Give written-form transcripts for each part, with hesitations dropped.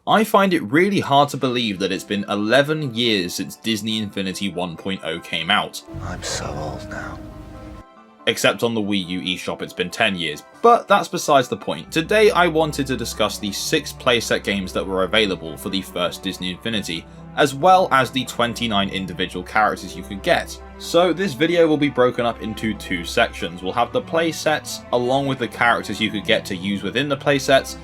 I find it really hard to believe that it's been 11 years since Disney Infinity 1.0 came out. I'm so old now. Except on the Wii U eShop it's been 10 years, but that's besides the point. Today I wanted to discuss the 6 playset games that were available for the first Disney Infinity, as well as the 29 individual characters you could get. So this video will be broken up into 2 sections. We'll have the playsets along with the characters you could get to use within the playsets,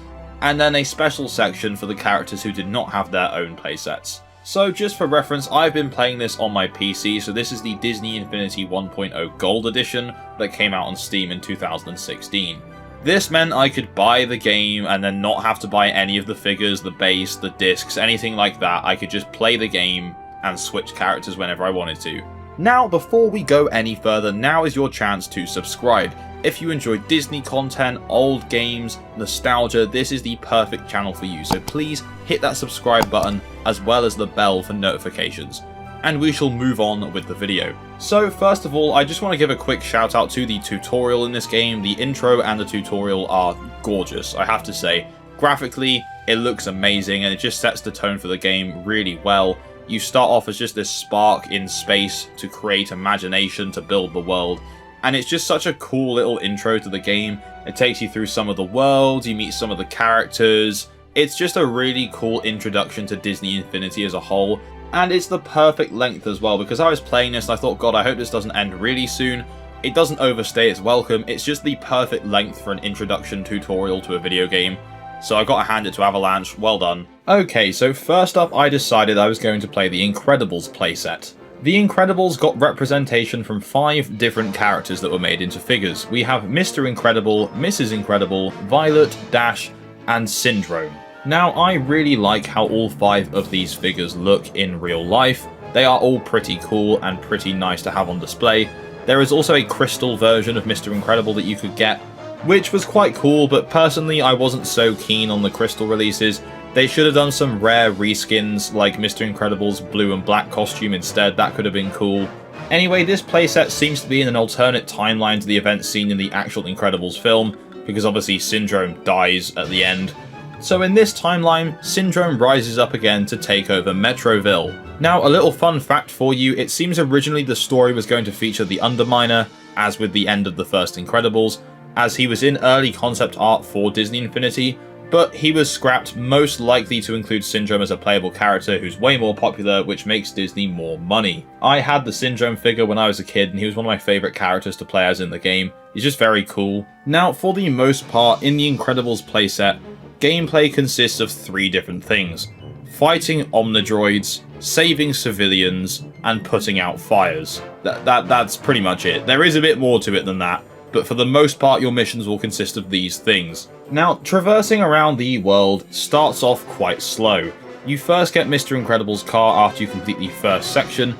and then a special section for the characters who did not have their own playsets. So just for reference, I've been playing this on my PC, so this is the Disney Infinity 1.0 Gold Edition that came out on Steam in 2016. This meant I could buy the game and then not have to buy any of the figures, the base, the discs, anything like that. I could just play the game and switch characters whenever I wanted to. Now, before we go any further, now is your chance to subscribe. If you enjoy Disney content, old games, nostalgia, this is the perfect channel for you, so please hit that subscribe button as well as the bell for notifications. And we shall move on with the video. So first of all, I just want to give a quick shout out to the tutorial in this game. The intro and the tutorial are gorgeous, I have to say. Graphically, it looks amazing and it just sets the tone for the game really well. You start off as just this spark in space to create imagination, to build the world. And it's just such a cool little intro to the game. It takes you through some of the worlds, you meet some of the characters. It's just a really cool introduction to Disney Infinity as a whole. And it's the perfect length as well, because I was playing this and I thought, God, I hope this doesn't end really soon. It doesn't overstay its welcome. It's just the perfect length for an introduction tutorial to a video game. So I gotta hand it to Avalanche, well done. Okay, so first up I decided I was going to play the Incredibles playset. The Incredibles got representation from 5 different characters that were made into figures. We have Mr. Incredible, Mrs. Incredible, Violet, Dash, and Syndrome. Now, I really like how all 5 of these figures look in real life. They are all pretty cool and pretty nice to have on display. There is also a crystal version of Mr. Incredible that you could get, which was quite cool, but personally I wasn't so keen on the crystal releases. They should have done some rare reskins like Mr. Incredible's blue and black costume instead. That could have been cool. Anyway, this playset seems to be in an alternate timeline to the events seen in the actual Incredibles film, because obviously Syndrome dies at the end. So in this timeline, Syndrome rises up again to take over Metroville. Now, a little fun fact for you, it seems originally the story was going to feature the Underminer, as with the end of the first Incredibles, as he was in early concept art for Disney Infinity, but he was scrapped, most likely to include Syndrome as a playable character who's way more popular, which makes Disney more money. I had the Syndrome figure when I was a kid and he was one of my favourite characters to play as in the game. He's just very cool. Now, for the most part, in the Incredibles playset, gameplay consists of 3 different things. Fighting Omnidroids, saving civilians, and putting out fires. That's pretty much it. There is a bit more to it than that, but for the most part your missions will consist of these things. Now, traversing around the world starts off quite slow. You first get Mr. Incredible's car after you complete the first section.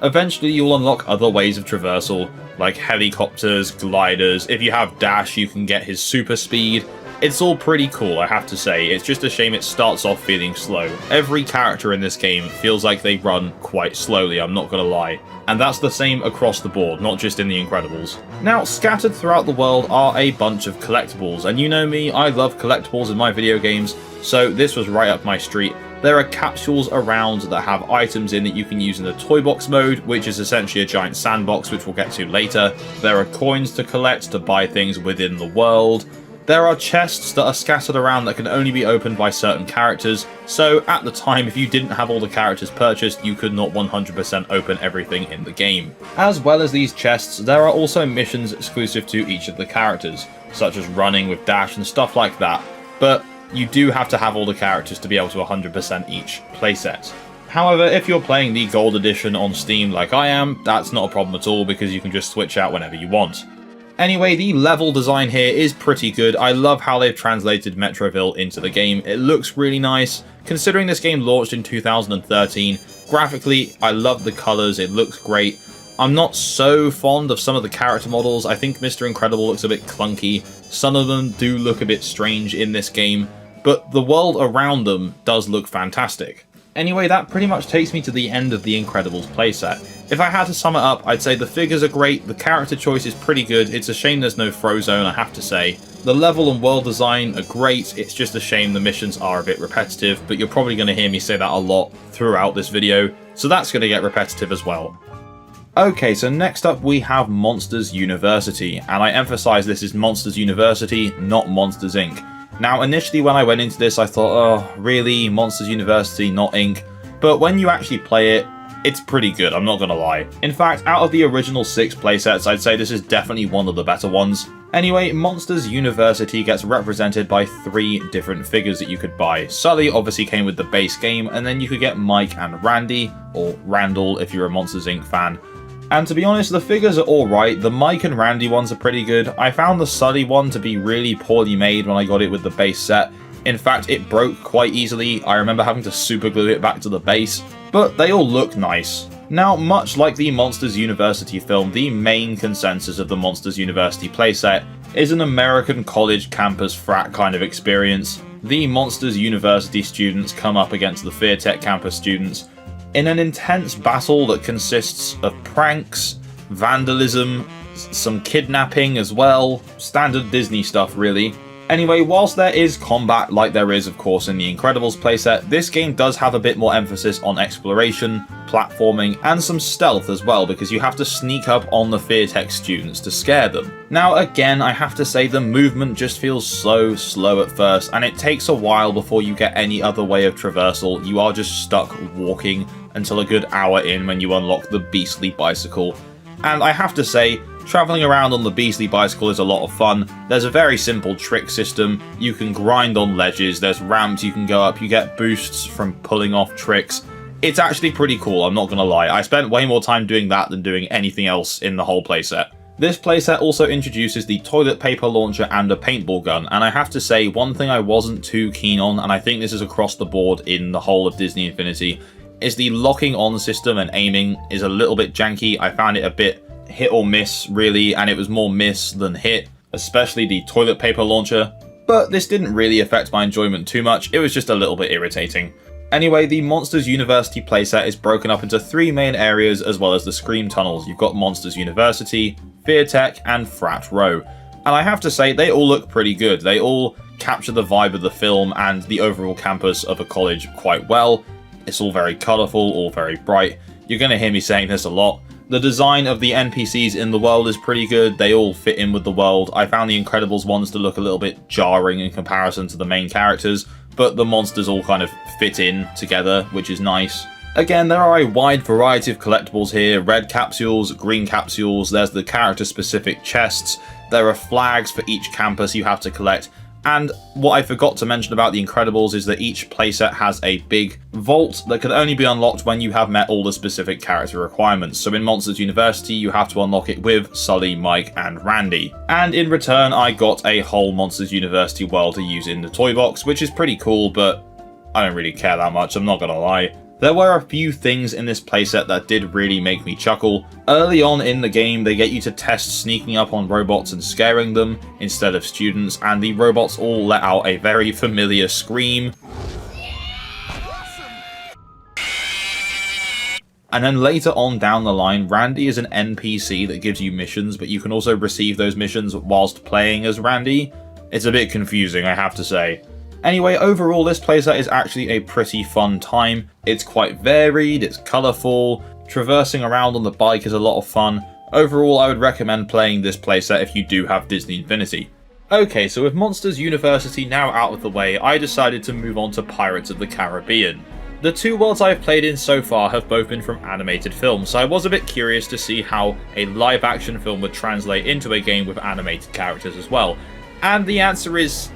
Eventually you'll unlock other ways of traversal, like helicopters, gliders. If you have Dash, you can get his super speed. It's all pretty cool, I have to say. It's just a shame it starts off feeling slow. Every character in this game feels like they run quite slowly, I'm not gonna lie. And that's the same across the board, not just in the Incredibles. Now, scattered throughout the world are a bunch of collectibles, and you know me, I love collectibles in my video games, so this was right up my street. There are capsules around that have items in that you can use in the toy box mode, which is essentially a giant sandbox, which we'll get to later. There are coins to collect to buy things within the world. There are chests that are scattered around that can only be opened by certain characters, so at the time, if you didn't have all the characters purchased, you could not 100% open everything in the game. As well as these chests, there are also missions exclusive to each of the characters, such as running with Dash and stuff like that, but you do have to have all the characters to be able to 100% each playset. However, if you're playing the Gold Edition on Steam like I am, that's not a problem at all because you can just switch out whenever you want. Anyway, the level design here is pretty good. I love how they've translated Metroville into the game. It looks really nice. Considering this game launched in 2013, graphically, I love the colours, it looks great. I'm not so fond of some of the character models. I think Mr. Incredible looks a bit clunky. Some of them do look a bit strange in this game, but the world around them does look fantastic. Anyway, that pretty much takes me to the end of the Incredibles playset. If I had to sum it up, I'd say the figures are great, the character choice is pretty good, it's a shame there's no Frozone, I have to say. The level and world design are great, it's just a shame the missions are a bit repetitive, but you're probably going to hear me say that a lot throughout this video, so that's going to get repetitive as well. Okay, so next up we have Monsters University, and I emphasize this is Monsters University, not Monsters Inc. Now, initially when I went into this I thought, oh, really, Monsters University, not Inc. But when you actually play it, it's pretty good, I'm not gonna lie. In fact, out of the original 6 playsets, I'd say this is definitely one of the better ones. Anyway, Monsters University gets represented by 3 different figures that you could buy. Sully obviously came with the base game, and then you could get Mike and Randy, or Randall if you're a Monsters Inc. fan. And to be honest, the figures are alright, the Mike and Randy ones are pretty good. I found the Sully one to be really poorly made when I got it with the base set. In fact, it broke quite easily, I remember having to super glue it back to the base. But they all look nice. Now, much like the Monsters University film, the main consensus of the Monsters University playset is an American college campus frat kind of experience. The Monsters University students come up against the FearTech campus students in an intense battle that consists of pranks, vandalism, some kidnapping as well, standard Disney stuff really. Anyway, whilst there is combat like there is of course in the Incredibles playset, this game does have a bit more emphasis on exploration, platforming, and some stealth as well, because you have to sneak up on the FearTech students to scare them. Now again, I have to say the movement just feels so slow at first, and it takes a while before you get any other way of traversal. You are just stuck walking until a good hour in when you unlock the beastly bicycle. And I have to say, travelling around on the beastly bicycle is a lot of fun. There's a very simple trick system, you can grind on ledges, there's ramps you can go up, you get boosts from pulling off tricks. It's actually pretty cool, I'm not gonna lie. I spent way more time doing that than doing anything else in the whole playset. This playset also introduces the toilet paper launcher and a paintball gun, and I have to say, one thing I wasn't too keen on, and I think this is across the board in the whole of Disney Infinity, is the locking on system and aiming is a little bit janky. I found it a bit hit or miss really, and it was more miss than hit, especially the toilet paper launcher. But this didn't really affect my enjoyment too much, it was just a little bit irritating. Anyway, the Monsters University playset is broken up into 3 main areas as well as the Scream tunnels. You've got Monsters University, FearTech, and Frat Row. And I have to say, they all look pretty good. They all capture the vibe of the film and the overall campus of a college quite well. It's all very colourful, all very bright. You're going to hear me saying this a lot. The design of the NPCs in the world is pretty good, they all fit in with the world. I found the Incredibles ones to look a little bit jarring in comparison to the main characters, but the monsters all kind of fit in together, which is nice. Again, there are a wide variety of collectibles here, red capsules, green capsules, there's the character specific chests, there are flags for each campus you have to collect. And what I forgot to mention about the Incredibles is that each playset has a big vault that can only be unlocked when you have met all the specific character requirements. So in Monsters University, you have to unlock it with Sully, Mike, and Randy. And in return, I got a whole Monsters University world to use in the toy box, which is pretty cool, but I don't really care that much, I'm not gonna lie. There were a few things in this playset that did really make me chuckle. Early on in the game, they get you to test sneaking up on robots and scaring them instead of students, and the robots all let out a very familiar scream. And then later on down the line, Randy is an NPC that gives you missions, but you can also receive those missions whilst playing as Randy. It's a bit confusing, I have to say. Anyway, overall this playset is actually a pretty fun time. It's quite varied, it's colourful, traversing around on the bike is a lot of fun. Overall, I would recommend playing this playset if you do have Disney Infinity. Okay, so with Monsters University now out of the way, I decided to move on to Pirates of the Caribbean. The 2 worlds I've played in so far have both been from animated films, so I was a bit curious to see how a live action film would translate into a game with animated characters as well. And the answer is,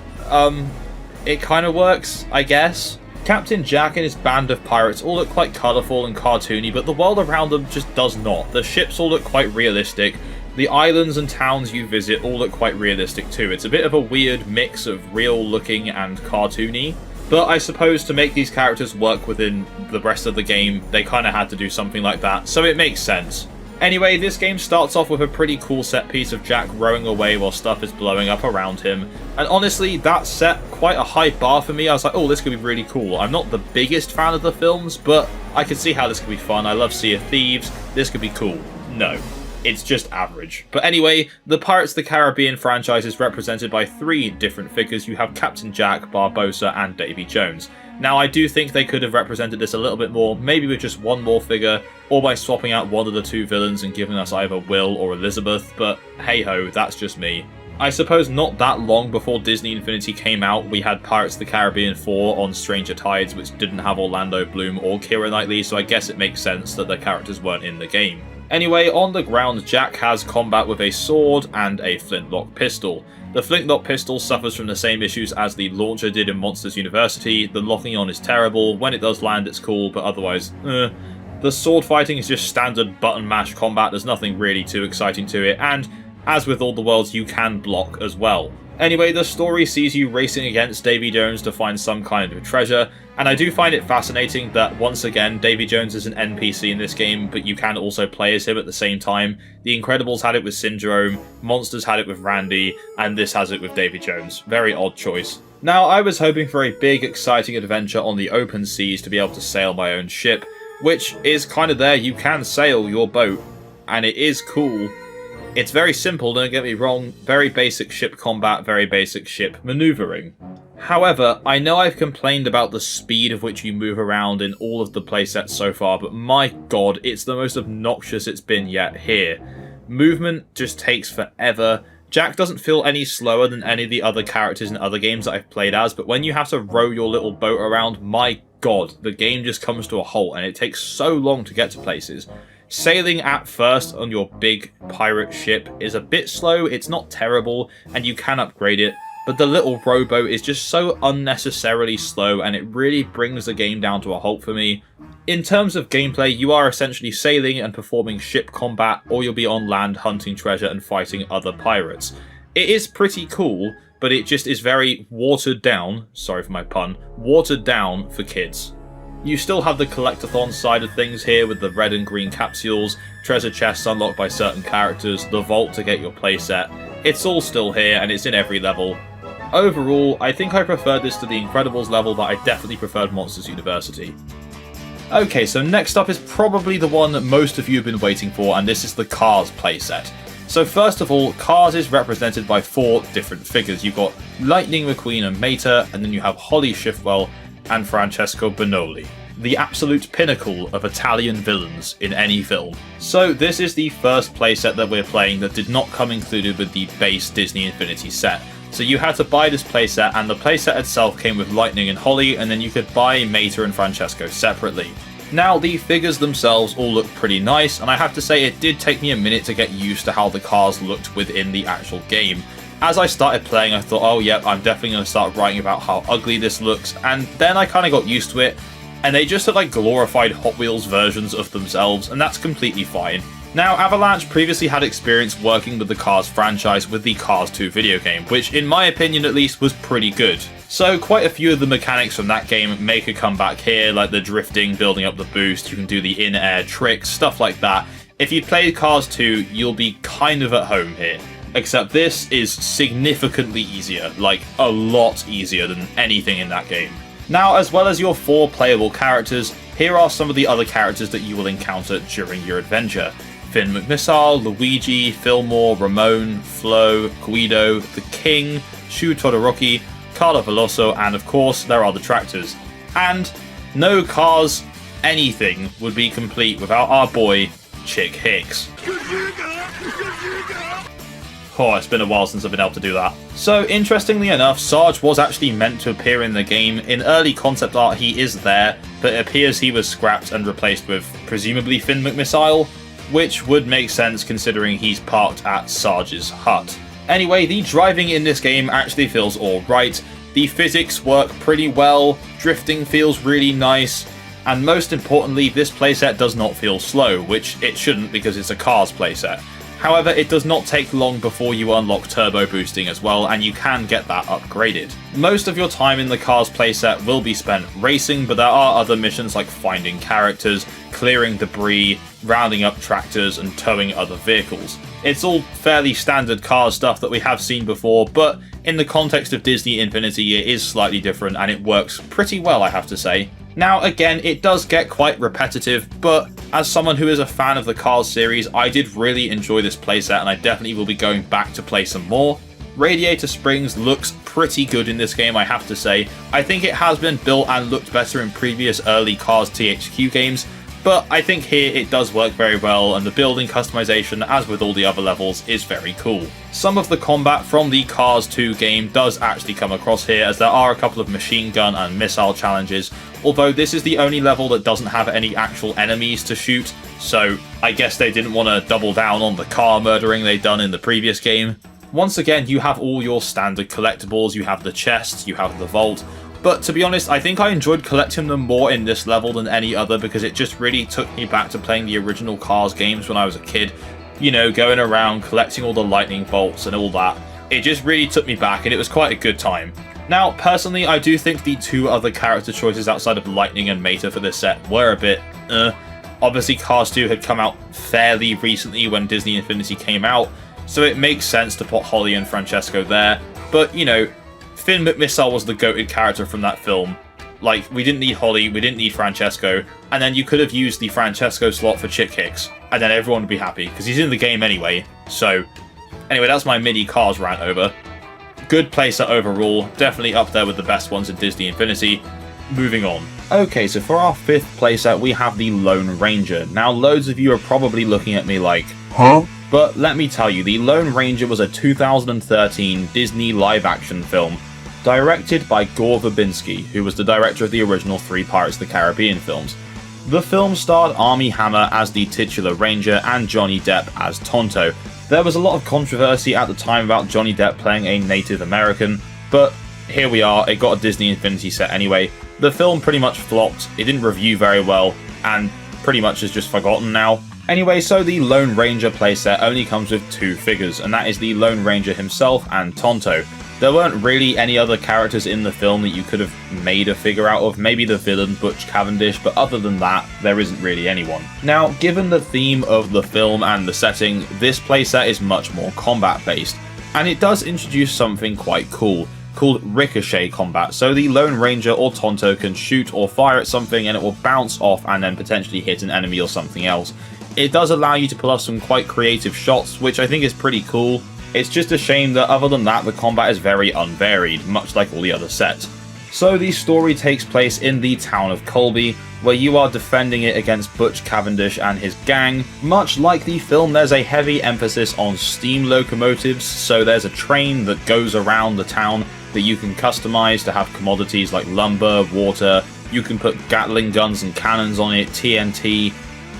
it kind of works, I guess. Captain Jack and his band of pirates all look quite colourful and cartoony, but the world around them just does not. The ships all look quite realistic. The islands and towns you visit all look quite realistic too. It's a bit of a weird mix of real looking and cartoony. But I suppose to make these characters work within the rest of the game, they kind of had to do something like that, so it makes sense. Anyway, this game starts off with a pretty cool set piece of Jack rowing away while stuff is blowing up around him. And honestly, that set quite a high bar for me. I was like, oh, this could be really cool. I'm not the biggest fan of the films, but I could see how this could be fun. I love Sea of Thieves. This could be cool. No. It's just average. But anyway, the Pirates of the Caribbean franchise is represented by 3 different figures. You have Captain Jack, Barbossa, and Davy Jones. Now, I do think they could have represented this a little bit more, maybe with just one more figure, or by swapping out one of the 2 villains and giving us either Will or Elizabeth, but hey-ho, that's just me. I suppose not that long before Disney Infinity came out, we had Pirates of the Caribbean 4 on Stranger Tides, which didn't have Orlando Bloom or Keira Knightley, so I guess it makes sense that the characters weren't in the game. Anyway, on the ground, Jack has combat with a sword and a flintlock pistol. The flintlock pistol suffers from the same issues as the launcher did in Monsters University. The locking on is terrible, when it does land it's cool, but otherwise, The sword fighting is just standard button mash combat, there's nothing really too exciting to it, and as with all the worlds, you can block as well. Anyway, the story sees you racing against Davy Jones to find some kind of treasure, and I do find it fascinating that, once again, Davy Jones is an NPC in this game, but you can also play as him at the same time. The Incredibles had it with Syndrome, Monsters had it with Randy, and this has it with Davy Jones. Very odd choice. Now, I was hoping for a big, exciting adventure on the open seas to be able to sail my own ship, which is kind of there. You can sail your boat, and it is cool. It's very simple, don't get me wrong, very basic ship combat, very basic ship maneuvering. However, I know I've complained about the speed of which you move around in all of the playsets so far, but my god, it's the most obnoxious it's been yet here. Movement just takes forever. Jack doesn't feel any slower than any of the other characters in other games that I've played as, but when you have to row your little boat around, my god, the game just comes to a halt and it takes so long to get to places. Sailing at first on your big pirate ship is a bit slow, it's not terrible, and you can upgrade it, but the little rowboat is just so unnecessarily slow and it really brings the game down to a halt for me. In terms of gameplay, you are essentially sailing and performing ship combat, or you'll be on land hunting treasure and fighting other pirates. It is pretty cool, but it just is very watered down, sorry for my pun, watered down for kids. You still have the collectathon side of things here with the red and green capsules, treasure chests unlocked by certain characters, the vault to get your playset. It's all still here and it's in every level. Overall, I think I preferred this to the Incredibles level, but I definitely preferred Monsters University. Okay, so next up is probably the one that most of you have been waiting for, and this is the Cars playset. So first of all, Cars is represented by 4 different figures. You've got Lightning McQueen and Mater, and then you have Holly Shiftwell and Francesco Bernoulli, the absolute pinnacle of Italian villains in any film. So this is the first playset that we're playing that did not come included with the base Disney Infinity set. So you had to buy this playset, and the playset itself came with Lightning and Holly, and then you could buy Mater and Francesco separately. Now, the figures themselves all look pretty nice, and I have to say it did take me a minute to get used to how the cars looked within the actual game. As I started playing, I thought, oh yep, I'm definitely going to start writing about how ugly this looks, and then I kind of got used to it, and they just look like glorified Hot Wheels versions of themselves, and that's completely fine. Now, Avalanche previously had experience working with the Cars franchise with the Cars 2 video game, which in my opinion at least was pretty good. So quite a few of the mechanics from that game make a comeback here, like the drifting, building up the boost, you can do the in-air tricks, stuff like that. If you played Cars 2, you'll be kind of at home here. Except this is significantly easier, like a lot easier than anything in that game. Now, as well as your 4 playable characters, here are some of the other characters that you will encounter during your adventure. Finn McMissile, Luigi, Fillmore, Ramon, Flo, Guido, the King, Shu Todoroki, Carlo Veloso, and of course, there are the tractors. And no Cars anything would be complete without our boy, Chick Hicks. Oh, it's been a while since I've been able to do that. So, interestingly enough, Sarge was actually meant to appear in the game. In early concept art, he is there, but it appears he was scrapped and replaced with, presumably, Finn McMissile, which would make sense considering he's parked at Sarge's hut. Anyway, the driving in this game actually feels alright. The physics work pretty well, drifting feels really nice, and most importantly, this playset does not feel slow, which it shouldn't because it's a Cars playset. However, it does not take long before you unlock turbo boosting as well, and you can get that upgraded. Most of your time in the Cars playset will be spent racing, but there are other missions like finding characters, clearing debris, rounding up tractors, and towing other vehicles. It's all fairly standard Cars stuff that we have seen before, but in the context of Disney Infinity it is slightly different, and it works pretty well, I have to say. Now, again, it does get quite repetitive, but As someone who is a fan of the Cars series, I did really enjoy this playset and I definitely will be going back to play some more. Radiator Springs looks pretty good in this game, I have to say. I think it has been built and looked better in previous early Cars THQ games, but I think here it does work very well, and the building customization, as with all the other levels, is very cool. Some of the combat from the Cars 2 game does actually come across here, as there are a couple of machine gun and missile challenges, although this is the only level that doesn't have any actual enemies to shoot, so I guess they didn't want to double down on the car murdering they'd done in the previous game. Once again, you have all your standard collectibles, you have the chests, you have the vault, but to be honest, I think I enjoyed collecting them more in this level than any other because it just really took me back to playing the original Cars games when I was a kid. You know, going around, collecting all the lightning bolts and all that. It just really took me back and it was quite a good time. Now, personally, I do think the two other character choices outside of Lightning and Mater for this set were a bit, Obviously, Cars 2 had come out fairly recently when Disney Infinity came out, so it makes sense to put Holly and Francesco there, but, you know, Finn McMissile was the goated character from that film. Like, we didn't need Holly, we didn't need Francesco, and then you could have used the Francesco slot for Chick Hicks, and then everyone would be happy, because he's in the game anyway, so... Anyway, that's my mini Cars rant over. Good playset overall, definitely up there with the best ones in Disney Infinity. Moving on. Okay, so for our fifth playset, we have the Lone Ranger. Now, loads of you are probably looking at me like, huh? But let me tell you, the Lone Ranger was a 2013 Disney live-action film directed by Gore Verbinski, who was the director of the original 3 Pirates of the Caribbean films. The film starred Armie Hammer as the titular Ranger and Johnny Depp as Tonto. There was a lot of controversy at the time about Johnny Depp playing a Native American, but here we are, it got a Disney Infinity set anyway. The film pretty much flopped, it didn't review very well, and pretty much is just forgotten now. Anyway, so the Lone Ranger playset only comes with 2 figures, and that is the Lone Ranger himself and Tonto. There weren't really any other characters in the film that you could have made a figure out of, maybe the villain Butch Cavendish, but other than that, there isn't really anyone. Now, given the theme of the film and the setting, this playset is much more combat based, and it does introduce something quite cool, called ricochet combat. So the Lone Ranger or Tonto can shoot or fire at something and it will bounce off and then potentially hit an enemy or something else. It does allow you to pull off some quite creative shots, which I think is pretty cool. It's just a shame that other than that, the combat is very unvaried, much like all the other sets. So the story takes place in the town of Colby, where you are defending it against Butch Cavendish and his gang. Much like the film, there's a heavy emphasis on steam locomotives, so there's a train that goes around the town that you can customize to have commodities like lumber, water, you can put Gatling guns and cannons on it, TNT.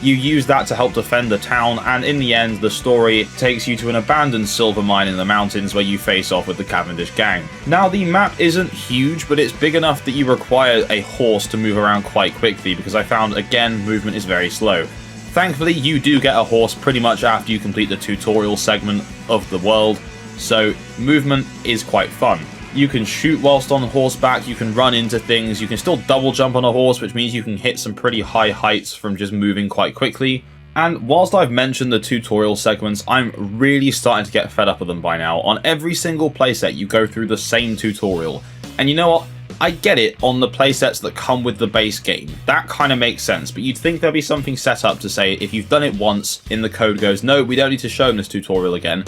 You use that to help defend the town, and in the end, the story takes you to an abandoned silver mine in the mountains where you face off with the Cavendish gang. Now, the map isn't huge, but it's big enough that you require a horse to move around quite quickly, because I found, again, movement is very slow. Thankfully, you do get a horse pretty much after you complete the tutorial segment of the world, so movement is quite fun. You can shoot whilst on horseback, you can run into things, you can still double jump on a horse, which means you can hit some pretty high heights from just moving quite quickly. And whilst I've mentioned the tutorial segments, I'm really starting to get fed up with them by now. On every single playset, you go through the same tutorial. And you know what? I get it on the playsets that come with the base game. That kind of makes sense, but you'd think there'd be something set up to say, if you've done it once, in the code goes, no, we don't need to show them this tutorial again.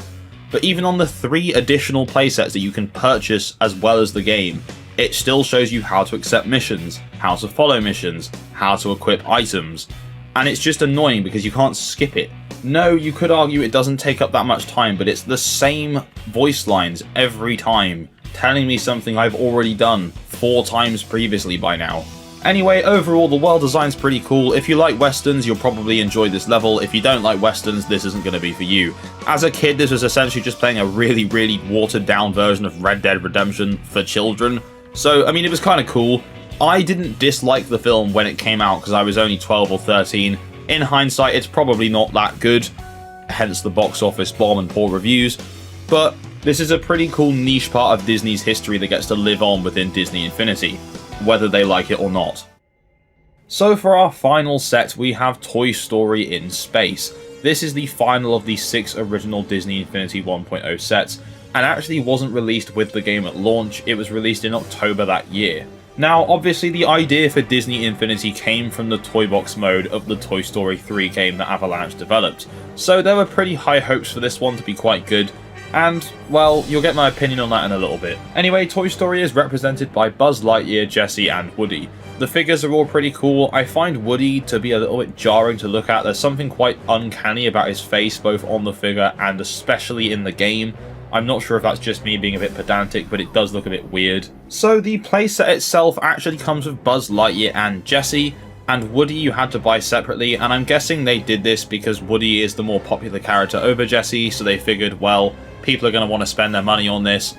But even on the 3 additional playsets that you can purchase as well as the game, it still shows you how to accept missions, how to follow missions, how to equip items. And it's just annoying because you can't skip it. No, you could argue it doesn't take up that much time, but it's the same voice lines every time, telling me something I've already done 4 times previously by now. Anyway, overall, the world design's pretty cool. If you like westerns, you'll probably enjoy this level. If you don't like westerns, this isn't going to be for you. As a kid, this was essentially just playing a really, really watered-down version of Red Dead Redemption for children. So, I mean, it was kind of cool. I didn't dislike the film when it came out because I was only 12 or 13. In hindsight, it's probably not that good, hence the box office bomb and poor reviews. But this is a pretty cool niche part of Disney's history that gets to live on within Disney Infinity, whether they like it or not. So for our final set, we have Toy Story in Space. This is the final of the 6 original Disney Infinity 1.0 sets, and actually wasn't released with the game at launch, it was released in October that year. Now, obviously the idea for Disney Infinity came from the toy box mode of the Toy Story 3 game that Avalanche developed, so there were pretty high hopes for this one to be quite good, and, well, you'll get my opinion on that in a little bit. Anyway, Toy Story is represented by Buzz Lightyear, Jessie, and Woody. The figures are all pretty cool. I find Woody to be a little bit jarring to look at. There's something quite uncanny about his face, both on the figure and especially in the game. I'm not sure if that's just me being a bit pedantic, but it does look a bit weird. So the playset itself actually comes with Buzz Lightyear and Jessie, and Woody you had to buy separately, and I'm guessing they did this because Woody is the more popular character over Jessie, so they figured, well, people are going to want to spend their money on this.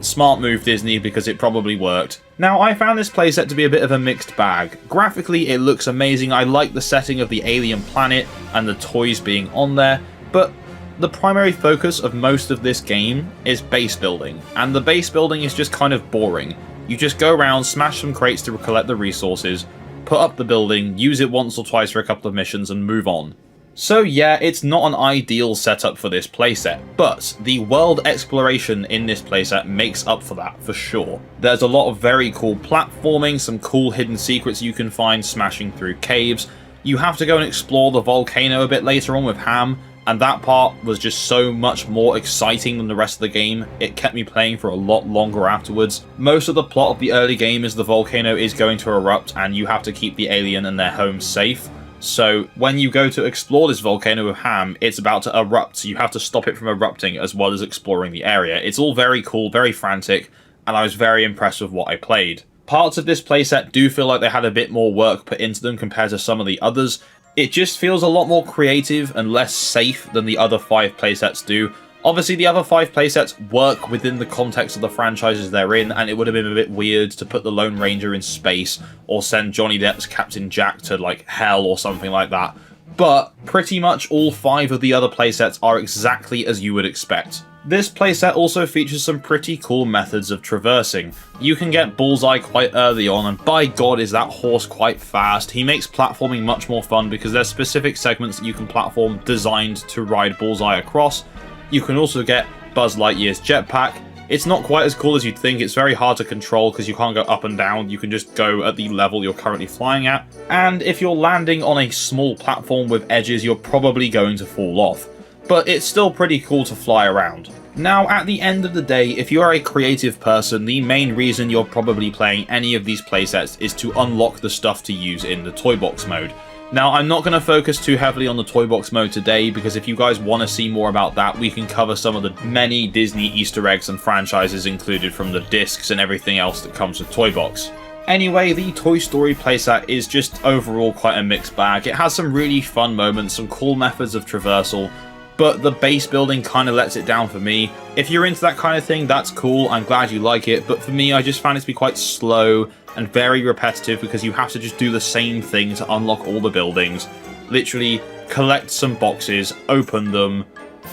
Smart move, Disney, because it probably worked. Now, I found this playset to be a bit of a mixed bag. Graphically, it looks amazing. I like the setting of the alien planet and the toys being on there, but the primary focus of most of this game is base building, and the base building is just kind of boring. You just go around, smash some crates to collect the resources, put up the building, use it once or twice for a couple of missions, and move on. So yeah, it's not an ideal setup for this playset, but the world exploration in this playset makes up for that, for sure. There's a lot of very cool platforming, some cool hidden secrets you can find smashing through caves. You have to go and explore the volcano a bit later on with Ham, and that part was just so much more exciting than the rest of the game. It kept me playing for a lot longer afterwards. Most of the plot of the early game is the volcano is going to erupt and you have to keep the alien and their home safe. So when you go to explore this volcano with Ham, it's about to erupt, so you have to stop it from erupting as well as exploring the area. It's all very cool, very frantic, and I was very impressed with what I played. Parts of this playset do feel like they had a bit more work put into them compared to some of the others. It just feels a lot more creative and less safe than the other 5 playsets do. Obviously, the other 5 playsets work within the context of the franchises they're in, and it would have been a bit weird to put the Lone Ranger in space or send Johnny Depp's Captain Jack to, like, hell or something like that. But pretty much all 5 of the other playsets are exactly as you would expect. This playset also features some pretty cool methods of traversing. You can get Bullseye quite early on, and by god is that horse quite fast. He makes platforming much more fun because there's specific segments that you can platform designed to ride Bullseye across. You can also get Buzz Lightyear's jetpack. It's not quite as cool as you'd think. It's very hard to control because you can't go up and down. You can just go at the level you're currently flying at. And if you're landing on a small platform with edges, you're probably going to fall off. But it's still pretty cool to fly around. Now, at the end of the day, if you're a creative person, the main reason you're probably playing any of these playsets is to unlock the stuff to use in the toy box mode. Now, I'm not going to focus too heavily on the toy box mode today, because if you guys want to see more about that, we can cover some of the many Disney Easter eggs and franchises included from the discs and everything else that comes with Toy Box. Anyway, the Toy Story playset is just overall quite a mixed bag. It has some really fun moments, some cool methods of traversal, but the base building kind of lets it down for me. If you're into that kind of thing, that's cool, I'm glad you like it, but for me, I just found it to be quite slow and very repetitive because you have to just do the same thing to unlock all the buildings. Literally, collect some boxes, open them,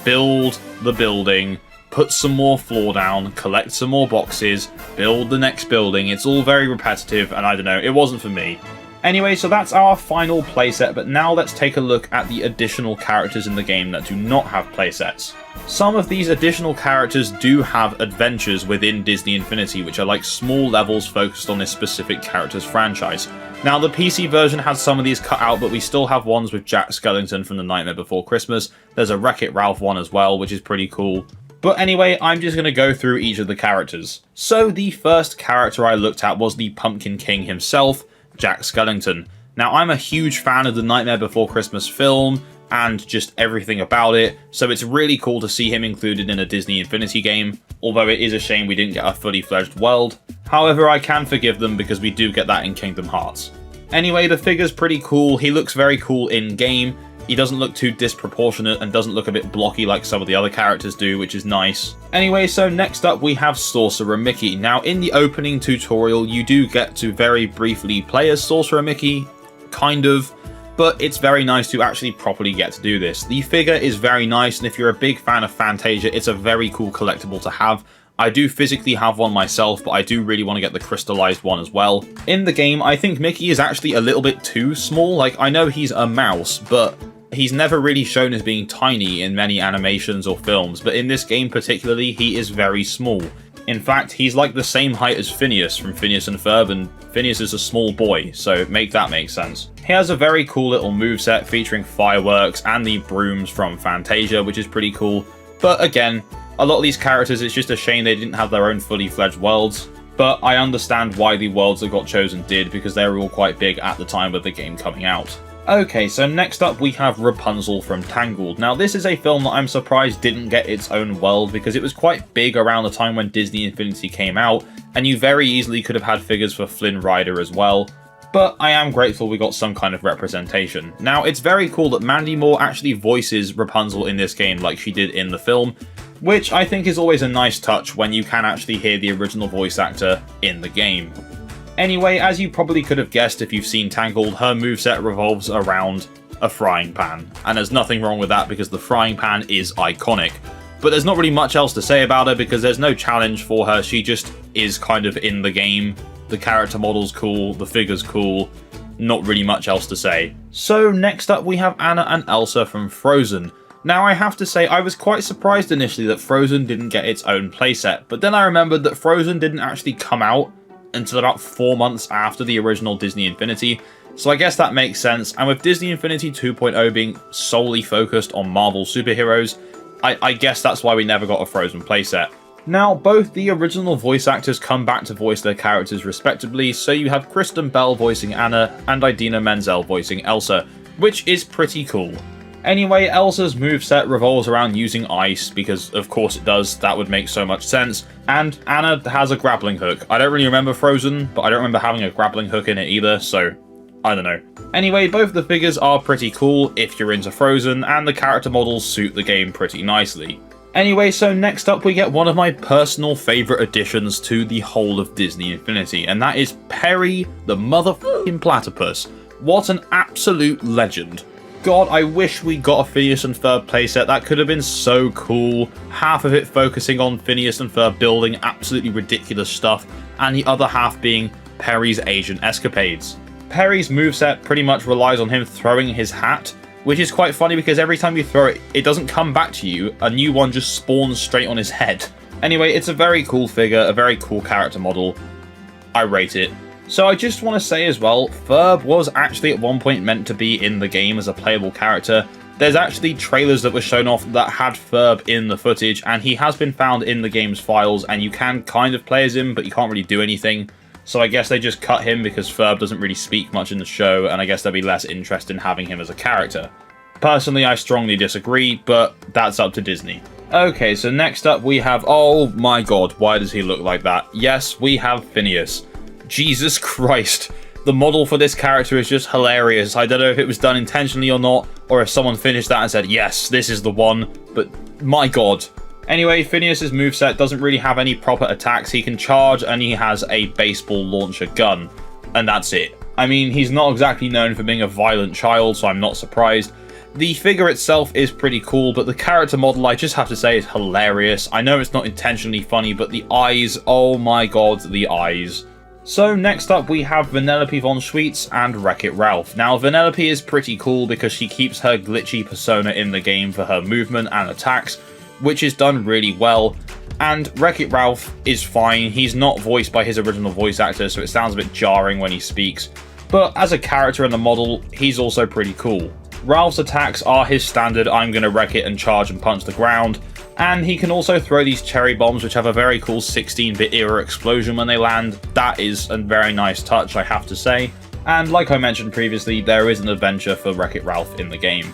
build the building, put some more floor down, collect some more boxes, build the next building. It's all very repetitive, and I don't know, it wasn't for me. Anyway, so that's our final playset, but now let's take a look at the additional characters in the game that do not have playsets. Some of these additional characters do have adventures within Disney Infinity, which are like small levels focused on this specific character's franchise. Now, the PC version has some of these cut out, but we still have ones with Jack Skellington from The Nightmare Before Christmas. There's a Wreck-It Ralph one as well, which is pretty cool. But anyway, I'm just going to go through each of the characters. So the first character I looked at was the Pumpkin King himself, Jack Skellington. Now, I'm a huge fan of the Nightmare Before Christmas film and just everything about it, so it's really cool to see him included in a Disney Infinity game, although it is a shame we didn't get a fully fledged world. However, I can forgive them because we do get that in Kingdom Hearts. Anyway, the figure's pretty cool. He looks very cool in-game. He doesn't look too disproportionate and doesn't look a bit blocky like some of the other characters do, which is nice. Anyway, so next up we have Sorcerer Mickey. Now, in the opening tutorial, you do get to very briefly play as Sorcerer Mickey, kind of, but it's very nice to actually properly get to do this. The figure is very nice, and if you're a big fan of Fantasia, it's a very cool collectible to have. I do physically have one myself, but I do really want to get the crystallized one as well. In the game, I think Mickey is actually a little bit too small. Like, I know he's a mouse, but he's never really shown as being tiny in many animations or films, but in this game particularly, he is very small. In fact, he's like the same height as Phineas from Phineas and Ferb, and Phineas is a small boy, so make that make sense. He has a very cool little moveset featuring fireworks and the brooms from Fantasia, which is pretty cool. But again, a lot of these characters, it's just a shame they didn't have their own fully fledged worlds. But I understand why the worlds that got chosen did, because they were all quite big at the time of the game coming out. Okay, so next up we have Rapunzel from Tangled. Now this is a film that I'm surprised didn't get its own world, because it was quite big around the time when Disney Infinity came out, and you very easily could have had figures for Flynn Rider as well. But I am grateful we got some kind of representation. Now it's very cool that Mandy Moore actually voices Rapunzel in this game like she did in the film, which I think is always a nice touch when you can actually hear the original voice actor in the game. Anyway, as you probably could have guessed if you've seen Tangled, her moveset revolves around a frying pan. And there's nothing wrong with that because the frying pan is iconic. But there's not really much else to say about her because there's no challenge for her, she just is kind of in the game. The character model's cool, the figure's cool, not really much else to say. So next up we have Anna and Elsa from Frozen. Now I have to say I was quite surprised initially that Frozen didn't get its own playset, but then I remembered that Frozen didn't actually come out until about 4 months after the original Disney Infinity, so I guess that makes sense, and with Disney Infinity 2.0 being solely focused on Marvel superheroes, I guess that's why we never got a Frozen playset. Now, both the original voice actors come back to voice their characters respectively, so you have Kristen Bell voicing Anna and Idina Menzel voicing Elsa, which is pretty cool. Anyway, Elsa's moveset revolves around using ice, because of course it does, that would make so much sense, and Anna has a grappling hook. I don't really remember Frozen, but I don't remember having a grappling hook in it either, so I don't know. Anyway, both the figures are pretty cool if you're into Frozen, and the character models suit the game pretty nicely. Anyway, so next up we get one of my personal favourite additions to the whole of Disney Infinity, and that is Perry the motherfucking platypus. What an absolute legend. God, I wish we got a Phineas and Ferb playset. That could have been so cool. Half of it focusing on Phineas and Ferb building absolutely ridiculous stuff, and the other half being Perry's Asian escapades. Perry's moveset pretty much relies on him throwing his hat, which is quite funny because every time you throw it, it doesn't come back to you. A new one just spawns straight on his head. Anyway, it's a very cool figure, a very cool character model. I rate it. So I just want to say as well, Ferb was actually at one point meant to be in the game as a playable character. There's actually trailers that were shown off that had Ferb in the footage, and he has been found in the game's files, and you can kind of play as him, but you can't really do anything. So I guess they just cut him because Ferb doesn't really speak much in the show, and I guess there'd be less interest in having him as a character. Personally, I strongly disagree, but that's up to Disney. Okay, so next up we have, oh my god, why does he look like that? Yes, we have Phineas. Jesus Christ. The model for this character is just hilarious. I don't know if it was done intentionally or not, or if someone finished that and said, yes, this is the one, but my god. Anyway, Phineas's moveset doesn't really have any proper attacks. He can charge and he has a baseball launcher gun, and that's it. I mean, he's not exactly known for being a violent child, so I'm not surprised. The figure itself is pretty cool, but the character model, I just have to say, is hilarious. I know it's not intentionally funny, but the eyes, oh my god, the eyes. So next up we have Vanellope von Schweetz and Wreck-It Ralph. Now Vanellope is pretty cool because she keeps her glitchy persona in the game for her movement and attacks, which is done really well. And Wreck-It Ralph is fine. He's not voiced by his original voice actor, so it sounds a bit jarring when he speaks. But as a character in the model, he's also pretty cool. Ralph's attacks are his standard I'm gonna wreck it and charge and punch the ground. And he can also throw these cherry bombs, which have a very cool 16-bit era explosion when they land. That is a very nice touch, I have to say. And like I mentioned previously, there is an adventure for Wreck-It Ralph in the game.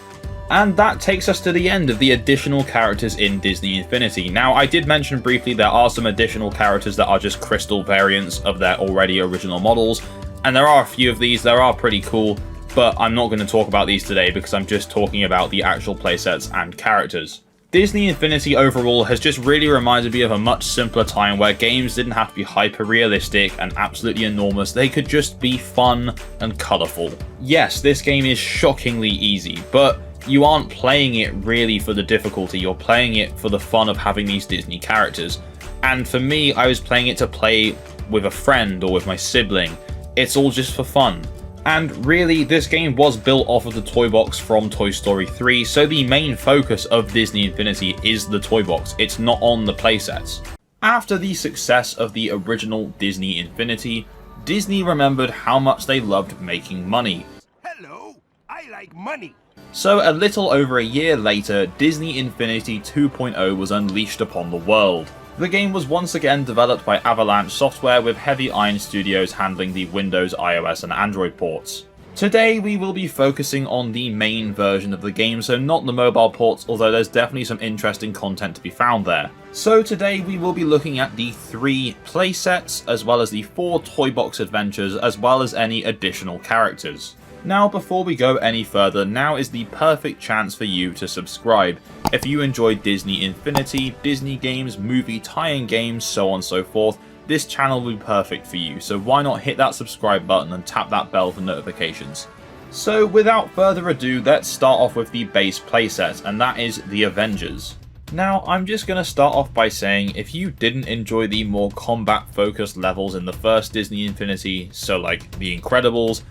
And that takes us to the end of the additional characters in Disney Infinity. Now, I did mention briefly there are some additional characters that are just crystal variants of their already original models. And there are a few of these, they are pretty cool, but I'm not going to talk about these today because I'm just talking about the actual playsets and characters. Disney Infinity overall has just really reminded me of a much simpler time where games didn't have to be hyper-realistic and absolutely enormous, they could just be fun and colourful. Yes, this game is shockingly easy, but you aren't playing it really for the difficulty, you're playing it for the fun of having these Disney characters. And for me, I was playing it to play with a friend or with my sibling. It's all just for fun. And really, this game was built off of the toy box from Toy Story 3, so the main focus of Disney Infinity is the toy box. It's not on the playsets. After the success of the original Disney Infinity, Disney remembered how much they loved making money. Hello, I like money. So a little over a year later, Disney Infinity 2.0 was unleashed upon the world. The game was once again developed by Avalanche Software, with Heavy Iron Studios handling the Windows, iOS and Android ports. Today we will be focusing on the main version of the game, so not the mobile ports, although there's definitely some interesting content to be found there. So today we will be looking at the 3 playsets, as well as the 4 toy box adventures, as well as any additional characters. Now before we go any further, now is the perfect chance for you to subscribe. If you enjoy Disney Infinity, Disney games, movie tie-in games, so on and so forth, this channel will be perfect for you, so why not hit that subscribe button and tap that bell for notifications. So without further ado, let's start off with the base playset, and that is the Avengers. Now I'm just going to start off by saying, if you didn't enjoy the more combat focused levels in the first Disney Infinity, so like The Incredibles,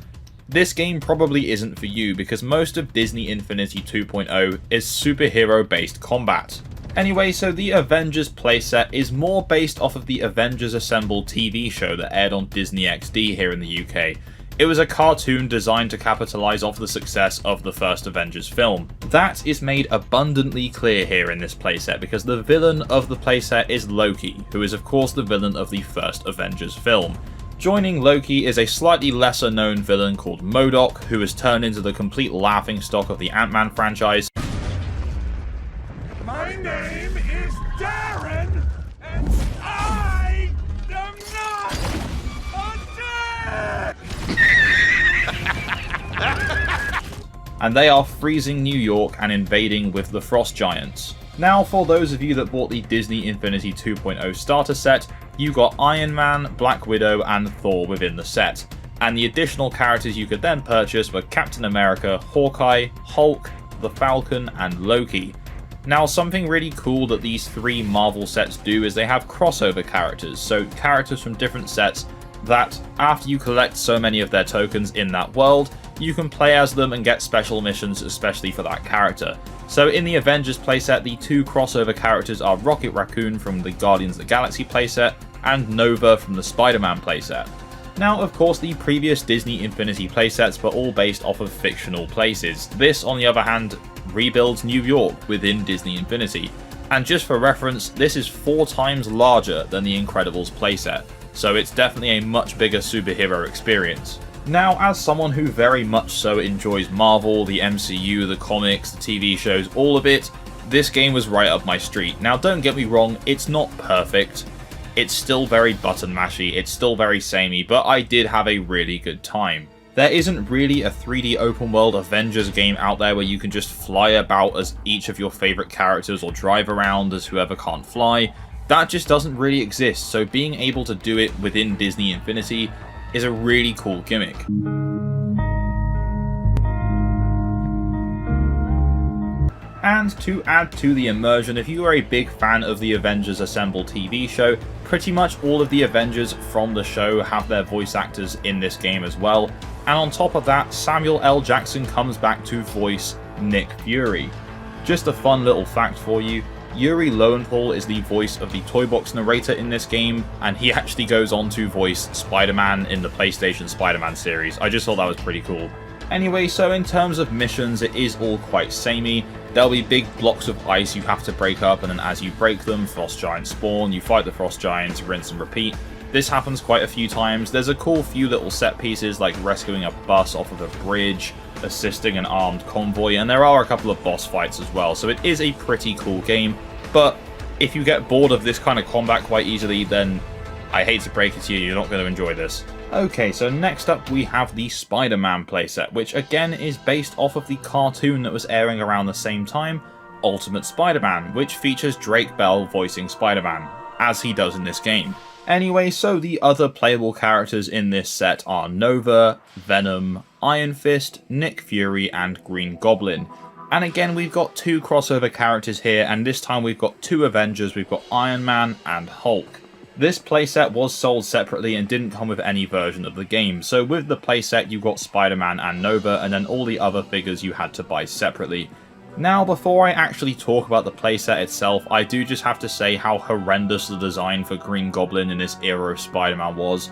this game probably isn't for you, because most of Disney Infinity 2.0 is superhero based combat. Anyway, so the Avengers playset is more based off of the Avengers Assemble TV show that aired on Disney XD here in the UK. It was a cartoon designed to capitalise off the success of the first Avengers film. That is made abundantly clear here in this playset, because the villain of the playset is Loki, who is of course the villain of the first Avengers film. Joining Loki is a slightly lesser known villain called MODOK, who has turned into the complete laughingstock of the Ant-Man franchise. My name is Darren, and I am not a dick! And they are freezing New York and invading with the Frost Giants. Now, for those of you that bought the Disney Infinity 2.0 starter set, you got Iron Man, Black Widow and Thor within the set, and the additional characters you could then purchase were Captain America, Hawkeye, Hulk, the Falcon and Loki. Now, something really cool that these 3 Marvel sets do is they have crossover characters, so characters from different sets that, after you collect so many of their tokens in that world, you can play as them and get special missions especially for that character. So in the Avengers playset, the 2 crossover characters are Rocket Raccoon from the Guardians of the Galaxy playset and Nova from the Spider-Man playset. Now, of course, the previous Disney Infinity playsets were all based off of fictional places. This, on the other hand, rebuilds New York within Disney Infinity. And just for reference, this is 4 times larger than the Incredibles playset, so it's definitely a much bigger superhero experience. Now, as someone who very much so enjoys Marvel, the MCU, the comics, the TV shows, all of it, this game was right up my street. Now, don't get me wrong, it's not perfect. It's still very button mashy, it's still very samey, but I did have a really good time. There isn't really a 3D open world Avengers game out there where you can just fly about as each of your favourite characters or drive around as whoever can't fly. That just doesn't really exist, so being able to do it within Disney Infinity is a really cool gimmick. And to add to the immersion, if you are a big fan of the Avengers Assemble TV show, pretty much all of the Avengers from the show have their voice actors in this game as well. And on top of that, Samuel L. Jackson comes back to voice Nick Fury. Just a fun little fact for you, Yuri Lowenthal is the voice of the toy box narrator in this game, and he actually goes on to voice Spider-Man in the PlayStation Spider-Man series. I just thought that was pretty cool. Anyway, so in terms of missions, it is all quite samey. There'll be big blocks of ice you have to break up, and then as you break them, frost giants spawn, you fight the frost giants, rinse and repeat. This happens quite a few times. There's a cool few little set pieces like rescuing a bus off of a bridge, assisting an armed convoy, and there are a couple of boss fights as well, so it is a pretty cool game. But if you get bored of this kind of combat quite easily, then I hate to break it to you, you're not going to enjoy this. Okay, so next up we have the Spider-Man playset, which again is based off of the cartoon that was airing around the same time, Ultimate Spider-Man, which features Drake Bell voicing Spider-Man, as he does in this game. Anyway, so the other playable characters in this set are Nova, Venom, Iron Fist, Nick Fury, and Green Goblin. And again, we've got 2 crossover characters here, and this time we've got 2 Avengers, we've got Iron Man and Hulk. This playset was sold separately and didn't come with any version of the game, so with the playset you got Spider-Man and Nova, and then all the other figures you had to buy separately. Now, before I actually talk about the playset itself, I do just have to say how horrendous the design for Green Goblin in this era of Spider-Man was.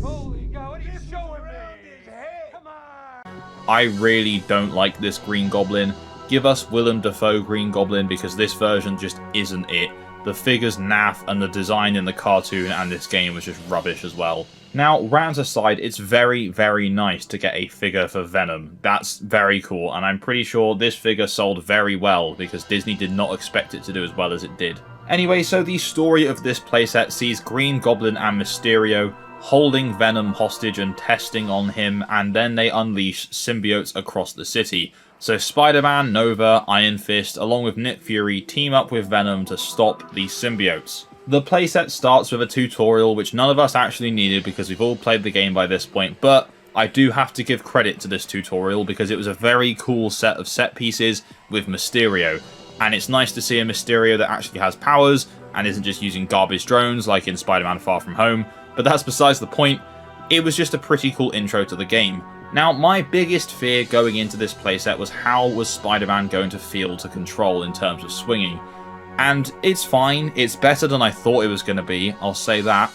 Holy God, what are you showing me? His head. Come on. I really don't like this Green Goblin. Give us Willem Dafoe Green Goblin, because this version just isn't it. The figure's naff, and the design in the cartoon and this game was just rubbish as well. Now, rants aside, it's very, very nice to get a figure for Venom. That's very cool, and I'm pretty sure this figure sold very well, because Disney did not expect it to do as well as it did. Anyway, so the story of this playset sees Green Goblin and Mysterio holding Venom hostage and testing on him, and then they unleash symbiotes across the city. So Spider-Man, Nova, Iron Fist, along with Nick Fury, team up with Venom to stop these symbiotes. The playset starts with a tutorial, which none of us actually needed because we've all played the game by this point, but I do have to give credit to this tutorial because it was a very cool set of set pieces with Mysterio. And it's nice to see a Mysterio that actually has powers and isn't just using garbage drones like in Spider-Man Far From Home, but that's besides the point. It was just a pretty cool intro to the game. Now, my biggest fear going into this playset was how was Spider-Man going to feel to control in terms of swinging. And it's fine, it's better than I thought it was going to be, I'll say that.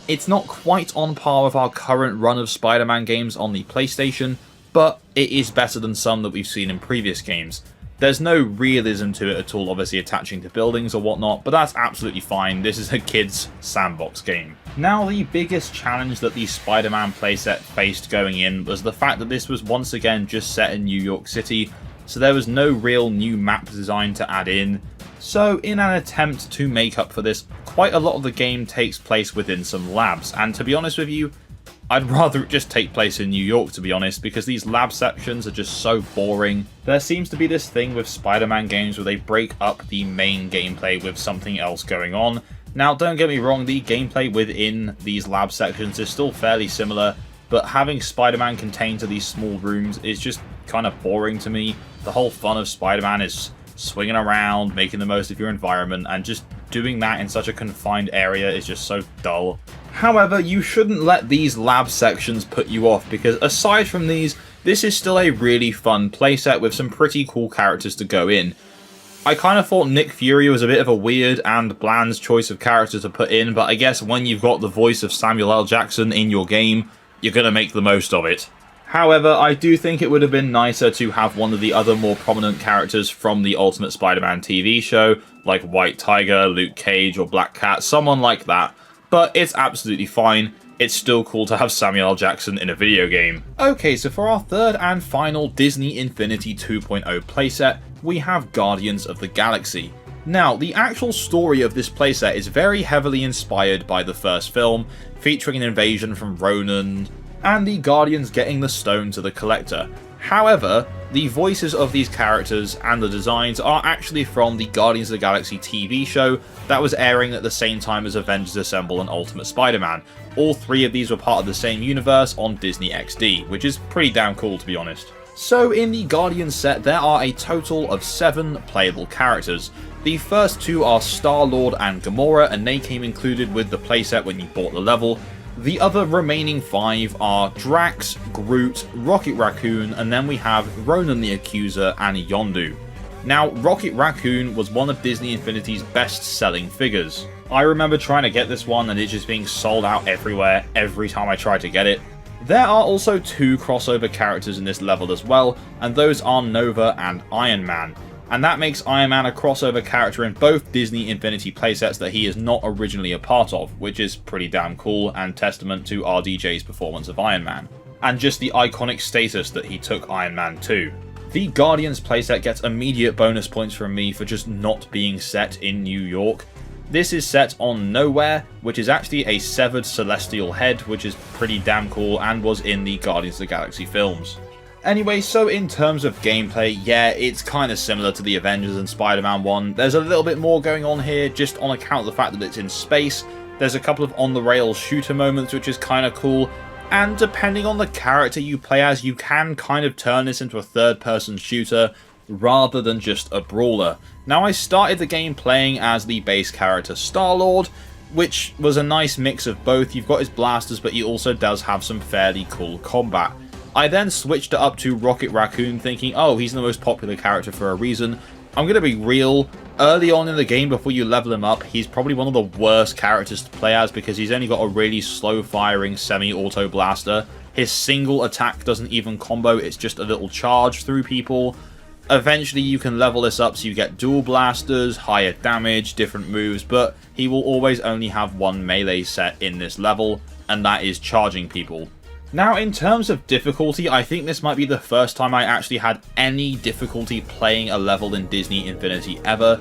It's not quite on par with our current run of Spider-Man games on the PlayStation, but it is better than some that we've seen in previous games. There's no realism to it at all, obviously attaching to buildings or whatnot, but that's absolutely fine. This is a kid's sandbox game. Now, the biggest challenge that the Spider-Man playset faced going in was the fact that this was once again just set in New York City, so there was no real new map design to add in. So in an attempt to make up for this, quite a lot of the game takes place within some labs, and to be honest with you, I'd rather it just take place in New York, to be honest, because these lab sections are just so boring. There seems to be this thing with Spider-Man games where they break up the main gameplay with something else going on. Now, don't get me wrong, the gameplay within these lab sections is still fairly similar, but having Spider-Man contained to these small rooms is just kind of boring to me. The whole fun of Spider-Man is swinging around, making the most of your environment, and just doing that in such a confined area is just so dull. However, you shouldn't let these lab sections put you off, because aside from these, this is still a really fun playset with some pretty cool characters to go in. I kind of thought Nick Fury was a bit of a weird and bland choice of character to put in, but I guess when you've got the voice of Samuel L. Jackson in your game, you're going to make the most of it. However, I do think it would have been nicer to have one of the other more prominent characters from the Ultimate Spider-Man TV show, like White Tiger, Luke Cage, or Black Cat, someone like that. But it's absolutely fine. It's still cool to have Samuel L. Jackson in a video game. Okay, so for our third and final Disney Infinity 2.0 playset, we have Guardians of the Galaxy. Now, the actual story of this playset is very heavily inspired by the first film, featuring an invasion from Ronan, and the Guardians getting the stone to the Collector. However, the voices of these characters and the designs are actually from the Guardians of the Galaxy TV show that was airing at the same time as Avengers Assemble and Ultimate Spider-Man. All three of these were part of the same universe on Disney XD, which is pretty damn cool to be honest. So in the Guardians set, there are a total of 7 playable characters. The first 2 are Star-Lord and Gamora, and they came included with the playset when you bought the level. The other remaining 5 are Drax, Groot, Rocket Raccoon, and then we have Ronan the Accuser and Yondu. Now, Rocket Raccoon was one of Disney Infinity's best-selling figures. I remember trying to get this one and it just being sold out everywhere every time I tried to get it. There are also 2 crossover characters in this level as well, and those are Nova and Iron Man. And that makes Iron Man a crossover character in both Disney Infinity playsets that he is not originally a part of, which is pretty damn cool and testament to RDJ's performance of Iron Man, and just the iconic status that he took Iron Man to. The Guardians playset gets immediate bonus points from me for just not being set in New York. This is set on Nowhere, which is actually a severed celestial head, which is pretty damn cool and was in the Guardians of the Galaxy films. Anyway, so in terms of gameplay, yeah, it's kind of similar to the Avengers and Spider-Man one. There's a little bit more going on here, just on account of the fact that it's in space. There's a couple of on-the-rails shooter moments, which is kind of cool. And depending on the character you play as, you can kind of turn this into a third-person shooter, rather than just a brawler. Now, I started the game playing as the base character Star-Lord, which was a nice mix of both. You've got his blasters, but he also does have some fairly cool combat. I then switched it up to Rocket Raccoon, thinking, oh, he's the most popular character for a reason. I'm going to be real, early on in the game before you level him up, he's probably one of the worst characters to play as because he's only got a really slow firing semi-auto blaster. His single attack doesn't even combo, it's just a little charge through people. Eventually you can level this up so you get dual blasters, higher damage, different moves, but he will always only have one melee set in this level, and that is charging people. Now, in terms of difficulty, I think this might be the first time I actually had any difficulty playing a level in Disney Infinity ever.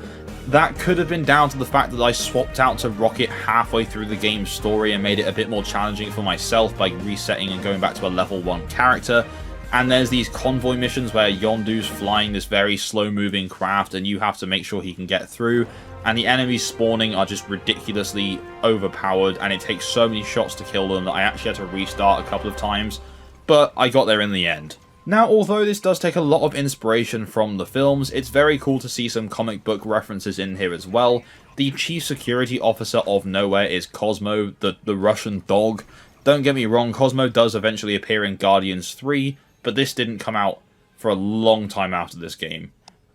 That could have been down to the fact that I swapped out to Rocket halfway through the game's story and made it a bit more challenging for myself by resetting and going back to a level 1 character. And there's these convoy missions where Yondu's flying this very slow-moving craft and you have to make sure he can get through. And the enemies spawning are just ridiculously overpowered, and it takes so many shots to kill them that I actually had to restart a couple of times, but I got there in the end. Now, although this does take a lot of inspiration from the films, it's very cool to see some comic book references in here as well. The chief security officer of Nowhere is Cosmo, the Russian dog. Don't get me wrong, Cosmo does eventually appear in Guardians 3, but this didn't come out for a long time after this game.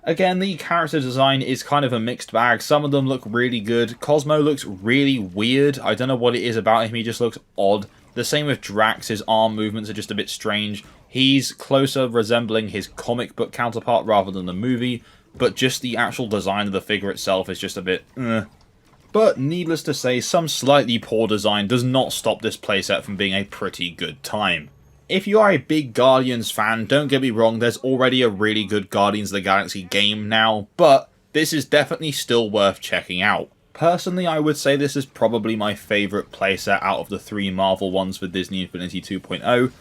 Again, the character design is kind of a mixed bag. Some of them look really good. Cosmo looks really weird. I don't know what it is about him, he just looks odd. The same with Drax, his arm movements are just a bit strange. He's closer resembling his comic book counterpart rather than the movie, but just the actual design of the figure itself is just a bit But needless to say, some slightly poor design does not stop this playset from being a pretty good time. If you are a big Guardians fan, don't get me wrong, there's already a really good Guardians of the Galaxy game now, but this is definitely still worth checking out. Personally, I would say this is probably my favourite playset out of the 3 Marvel ones for Disney Infinity 2.0.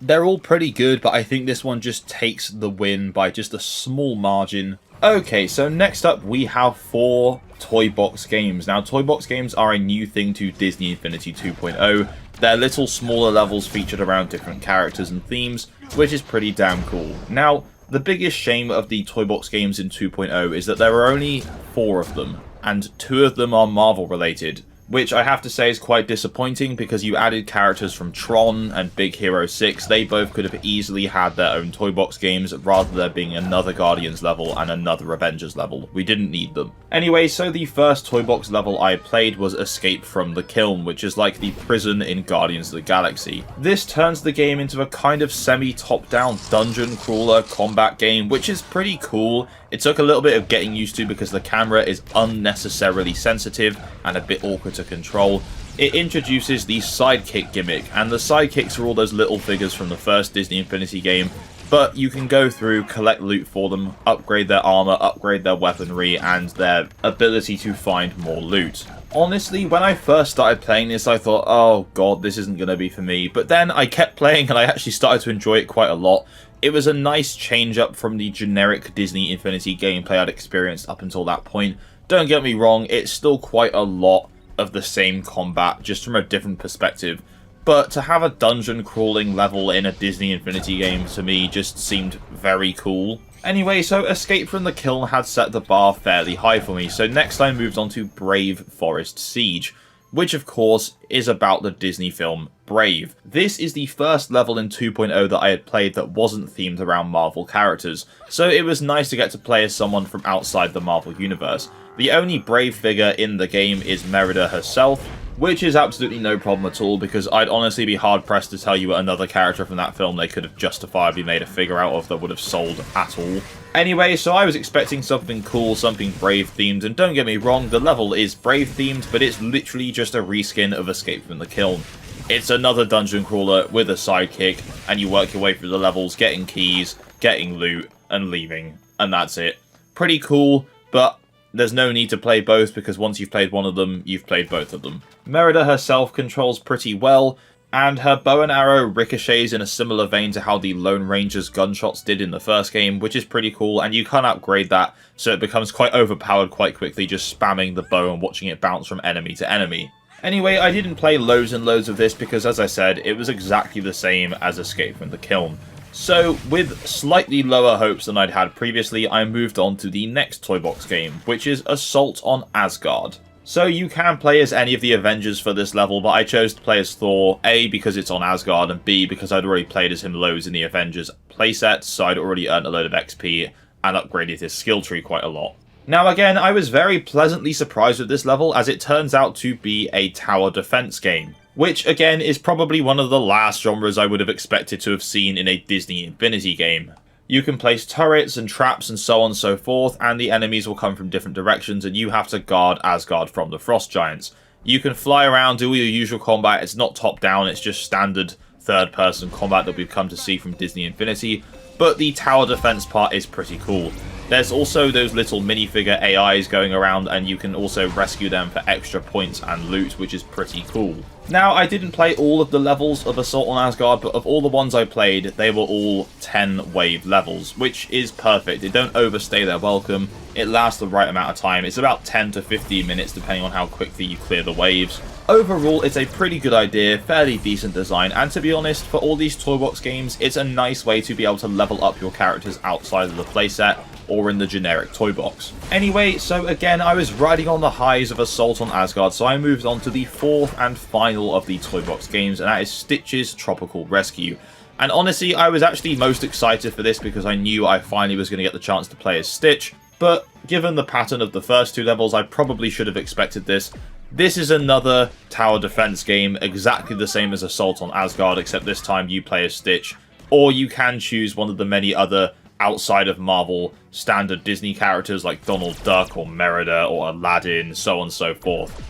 They're all pretty good, but I think this one just takes the win by just a small margin. Okay, so next up we have 4 toy box games. Now, toy box games are a new thing to Disney Infinity 2.0. They're little smaller levels featured around different characters and themes, which is pretty damn cool. Now, the biggest shame of the toy box games in 2.0 is that there are only 4 of them, and 2 of them are Marvel related, which I have to say is quite disappointing because you added characters from Tron and Big Hero 6. They both could have easily had their own toy box games rather than there being another Guardians level and another Avengers level. We didn't need them. Anyway, so the first toy box level I played was Escape from the Kiln, which is like the prison in Guardians of the Galaxy. This turns the game into a kind of semi-top-down dungeon crawler combat game, which is pretty cool. It took a little bit of getting used to because the camera is unnecessarily sensitive and a bit awkward to control. It introduces the sidekick gimmick, and the sidekicks are all those little figures from the first Disney Infinity game, but you can go through, collect loot for them, upgrade their armor, upgrade their weaponry, and their ability to find more loot. Honestly, when I first started playing this, I thought, oh god, this isn't going to be for me, but then I kept playing and I actually started to enjoy it quite a lot. It was a nice change up from the generic Disney Infinity gameplay I'd experienced up until that point. Don't get me wrong, it's still quite a lot of the same combat, just from a different perspective. But to have a dungeon crawling level in a Disney Infinity game, to me, just seemed very cool. Anyway, so Escape from the Kiln had set the bar fairly high for me, so next I moved on to Brave Forest Siege, which of course is about the Disney film Brave. This is the first level in 2.0 that I had played that wasn't themed around Marvel characters, so it was nice to get to play as someone from outside the Marvel universe. The only Brave figure in the game is Merida herself, which is absolutely no problem at all, because I'd honestly be hard-pressed to tell you another character from that film they could have justifiably made a figure out of that would have sold at all. Anyway, so I was expecting something cool, something Brave-themed, and don't get me wrong, the level is Brave-themed, but it's literally just a reskin of Escape from the Kiln. It's another dungeon crawler with a sidekick, and you work your way through the levels, getting keys, getting loot, and leaving, and that's it. Pretty cool, but there's no need to play both, because once you've played one of them, you've played both of them. Merida herself controls pretty well, and her bow and arrow ricochets in a similar vein to how the Lone Ranger's gunshots did in the first game, which is pretty cool, and you can upgrade that so it becomes quite overpowered quite quickly, just spamming the bow and watching it bounce from enemy to enemy. Anyway, I didn't play loads and loads of this because, as I said, it was exactly the same as Escape from the Kiln. So, with slightly lower hopes than I'd had previously, I moved on to the next toy box game, which is Assault on Asgard. So you can play as any of the Avengers for this level, but I chose to play as Thor, A, because it's on Asgard, and B, because I'd already played as him loads in the Avengers playset, so I'd already earned a load of XP and upgraded his skill tree quite a lot. Now again, I was very pleasantly surprised with this level, as it turns out to be a tower defense game, which again is probably one of the last genres I would have expected to have seen in a Disney Infinity game. You can place turrets and traps and so on and so forth, and the enemies will come from different directions, and you have to guard Asgard from the Frost Giants. You can fly around, do all your usual combat. It's not top-down, it's just standard third-person combat that we've come to see from Disney Infinity, but the tower defense part is pretty cool. There's also those little minifigure AIs going around, and you can also rescue them for extra points and loot, which is pretty cool. Now, I didn't play all of the levels of Assault on Asgard, but of all the ones I played, they were all 10 wave levels, which is perfect. They don't overstay their welcome, it lasts the right amount of time. It's about 10 to 15 minutes depending on how quickly you clear the waves. Overall, it's a pretty good idea, fairly decent design, and to be honest, for all these toybox games, it's a nice way to be able to level up your characters outside of the playset, or in the generic toy box. Anyway, so again, I was riding on the highs of Assault on Asgard, so I moved on to the fourth and final of the toy box games, and that is Stitch's Tropical Rescue. And honestly, I was actually most excited for this because I knew I finally was going to get the chance to play as Stitch, but given the pattern of the first two levels, I probably should have expected this. This is another tower defense game, exactly the same as Assault on Asgard, except this time you play as Stitch, or you can choose one of the many other outside of Marvel standard Disney characters like Donald Duck or Merida or Aladdin, so on and so forth.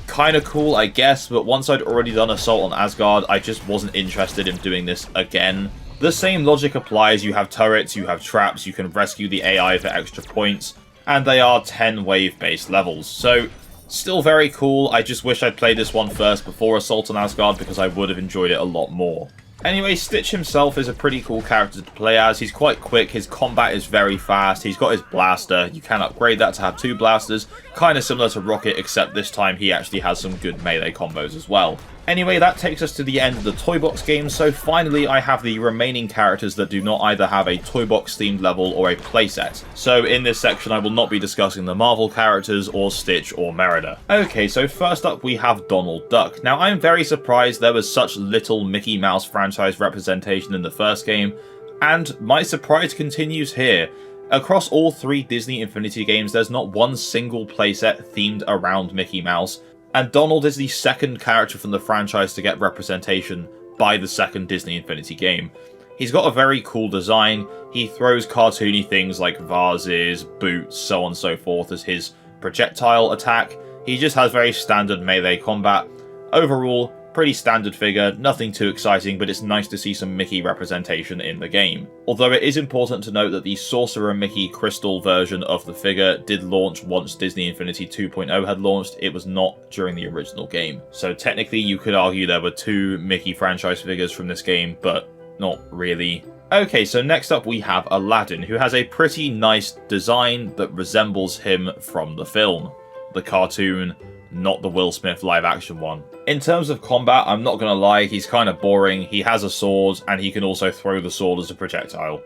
Kinda cool, I guess, but once I'd already done Assault on Asgard, I just wasn't interested in doing this again. The same logic applies. You have turrets, you have traps, you can rescue the AI for extra points, and they are 10 wave-based levels, so still very cool. I just wish I'd played this one first before Assault on Asgard because I would have enjoyed it a lot more. Anyway, Stitch himself is a pretty cool character to play as. He's quite quick, his combat is very fast, he's got his blaster, you can upgrade that to have 2 blasters, kind of similar to Rocket, except this time he actually has some good melee combos as well. Anyway, that takes us to the end of the toy box game, so finally I have the remaining characters that do not either have a toy box themed level or a playset. So in this section I will not be discussing the Marvel characters or Stitch or Merida. Okay, so first up we have Donald Duck. Now I'm very surprised there was such little Mickey Mouse franchise representation in the first game, and my surprise continues here. Across all 3 Disney Infinity games there's not one single playset themed around Mickey Mouse, and Donald is the second character from the franchise to get representation by the second Disney Infinity game. He's got a very cool design, he throws cartoony things like vases, boots, so on and so forth as his projectile attack. He just has very standard melee combat. Overall, pretty standard figure, nothing too exciting, but it's nice to see some Mickey representation in the game. Although it is important to note that the Sorcerer Mickey Crystal version of the figure did launch once Disney Infinity 2.0 had launched. It was not during the original game. So technically you could argue there were 2 Mickey franchise figures from this game, but not really. Okay, so next up we have Aladdin, who has a pretty nice design that resembles him from the film. The cartoon, not the Will Smith live action one. In terms of combat, I'm not gonna lie, he's kind of boring. He has a sword, and he can also throw the sword as a projectile.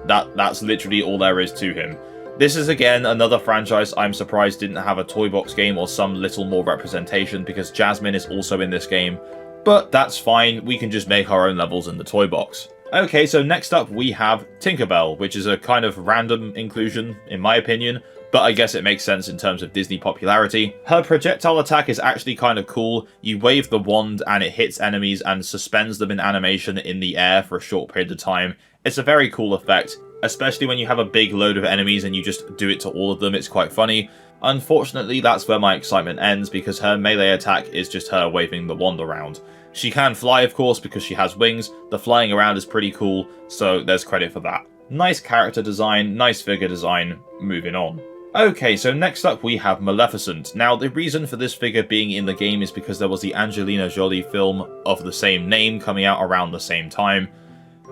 That's literally all there is to him. This is again another franchise I'm surprised didn't have a toy box game or some little more representation, because Jasmine is also in this game, but that's fine, we can just make our own levels in the toy box. Okay, so next up we have Tinkerbell, which is a kind of random inclusion, in my opinion, but I guess it makes sense in terms of Disney popularity. Her projectile attack is actually kind of cool. You wave the wand and it hits enemies and suspends them in animation in the air for a short period of time. It's a very cool effect, especially when you have a big load of enemies and you just do it to all of them. It's quite funny. Unfortunately, that's where my excitement ends, because her melee attack is just her waving the wand around. She can fly, of course, because she has wings. The flying around is pretty cool, so there's credit for that. Nice character design, nice figure design, moving on. Okay, so next up we have Maleficent. Now, the reason for this figure being in the game is because there was the Angelina Jolie film of the same name coming out around the same time.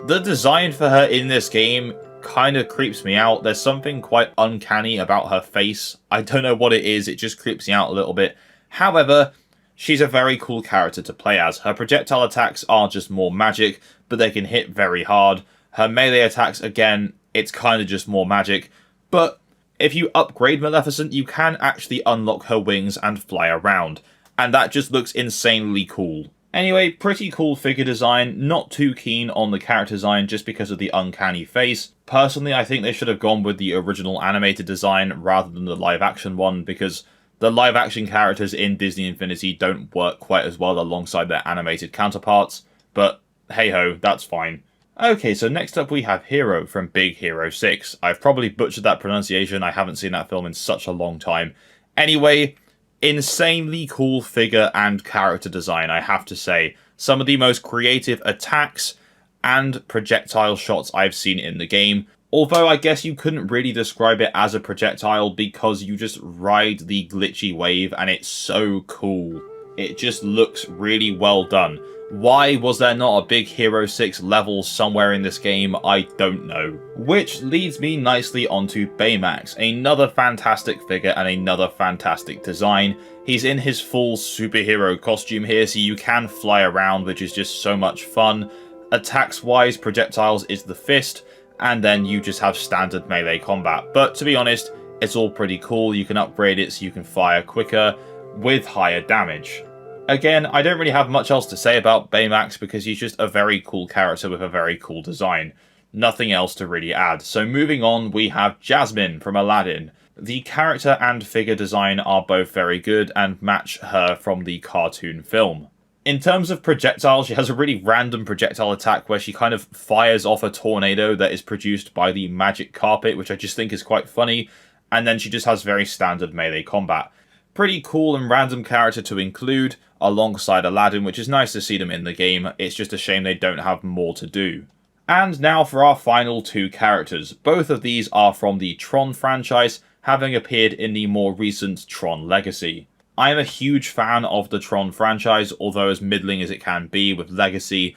The design for her in this game kind of creeps me out. There's something quite uncanny about her face. I don't know what it is, it just creeps me out a little bit. However, she's a very cool character to play as. Her projectile attacks are just more magic, but they can hit very hard. Her melee attacks, again, it's kind of just more magic, but If you upgrade Maleficent, you can actually unlock her wings and fly around, and that just looks insanely cool. Anyway, pretty cool figure design, not too keen on the character design just because of the uncanny face. Personally, I think they should have gone with the original animated design rather than the live action one, because the live action characters in Disney Infinity don't work quite as well alongside their animated counterparts, but hey ho, that's fine. Okay, so next up we have Hero from Big Hero 6. I've probably butchered that pronunciation, I haven't seen that film in such a long time. Anyway, insanely cool figure and character design, I have to say. Some of the most creative attacks and projectile shots I've seen in the game. Although I guess you couldn't really describe it as a projectile because you just ride the glitchy wave and it's so cool. It just looks really well done. Why was there not a Big Hero 6 level somewhere in this game? I don't know. Which leads me nicely onto Baymax, another fantastic figure and another fantastic design. He's in his full superhero costume here, so you can fly around, which is just so much fun. Attacks wise, projectiles is the fist, and then you just have standard melee combat. But to be honest, it's all pretty cool. You can upgrade it so you can fire quicker with higher damage. Again, I don't really have much else to say about Baymax because he's just a very cool character with a very cool design. Nothing else to really add. So moving on, we have Jasmine from Aladdin. The character and figure design are both very good and match her from the cartoon film. In terms of projectiles, she has a really random projectile attack where she kind of fires off a tornado that is produced by the magic carpet, which I just think is quite funny, and then she just has very standard melee combat. Pretty cool and random character to include alongside Aladdin, which is nice to see them in the game. It's just a shame they don't have more to do. And now for our final two characters. Both of these are from the Tron franchise, having appeared in the more recent Tron Legacy. I am a huge fan of the Tron franchise, although as middling as it can be with Legacy.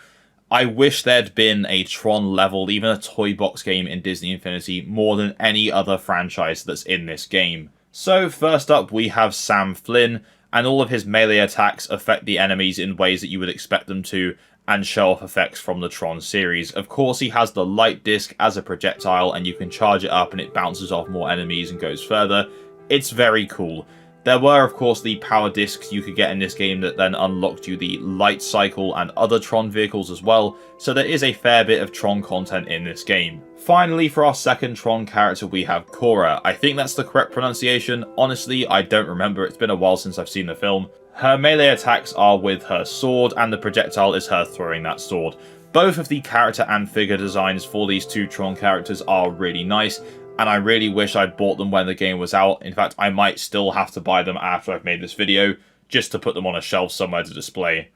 I wish there'd been a Tron level, even a toy box game in Disney Infinity, more than any other franchise that's in this game. So first up we have Sam Flynn, and all of his melee attacks affect the enemies in ways that you would expect them to, and show off effects from the Tron series. Of course, he has the light disc as a projectile, and you can charge it up and it bounces off more enemies and goes further. It's very cool. There were, of course, the power discs you could get in this game that then unlocked you the light cycle and other Tron vehicles as well, so there is a fair bit of Tron content in this game. Finally, for our second Tron character, we have Korra. I think that's the correct pronunciation. Honestly, I don't remember. It's been a while since I've seen the film. Her melee attacks are with her sword, and the projectile is her throwing that sword. Both of the character and figure designs for these two Tron characters are really nice, and I really wish I'd bought them when the game was out. In fact, I might still have to buy them after I've made this video, just to put them on a shelf somewhere to display.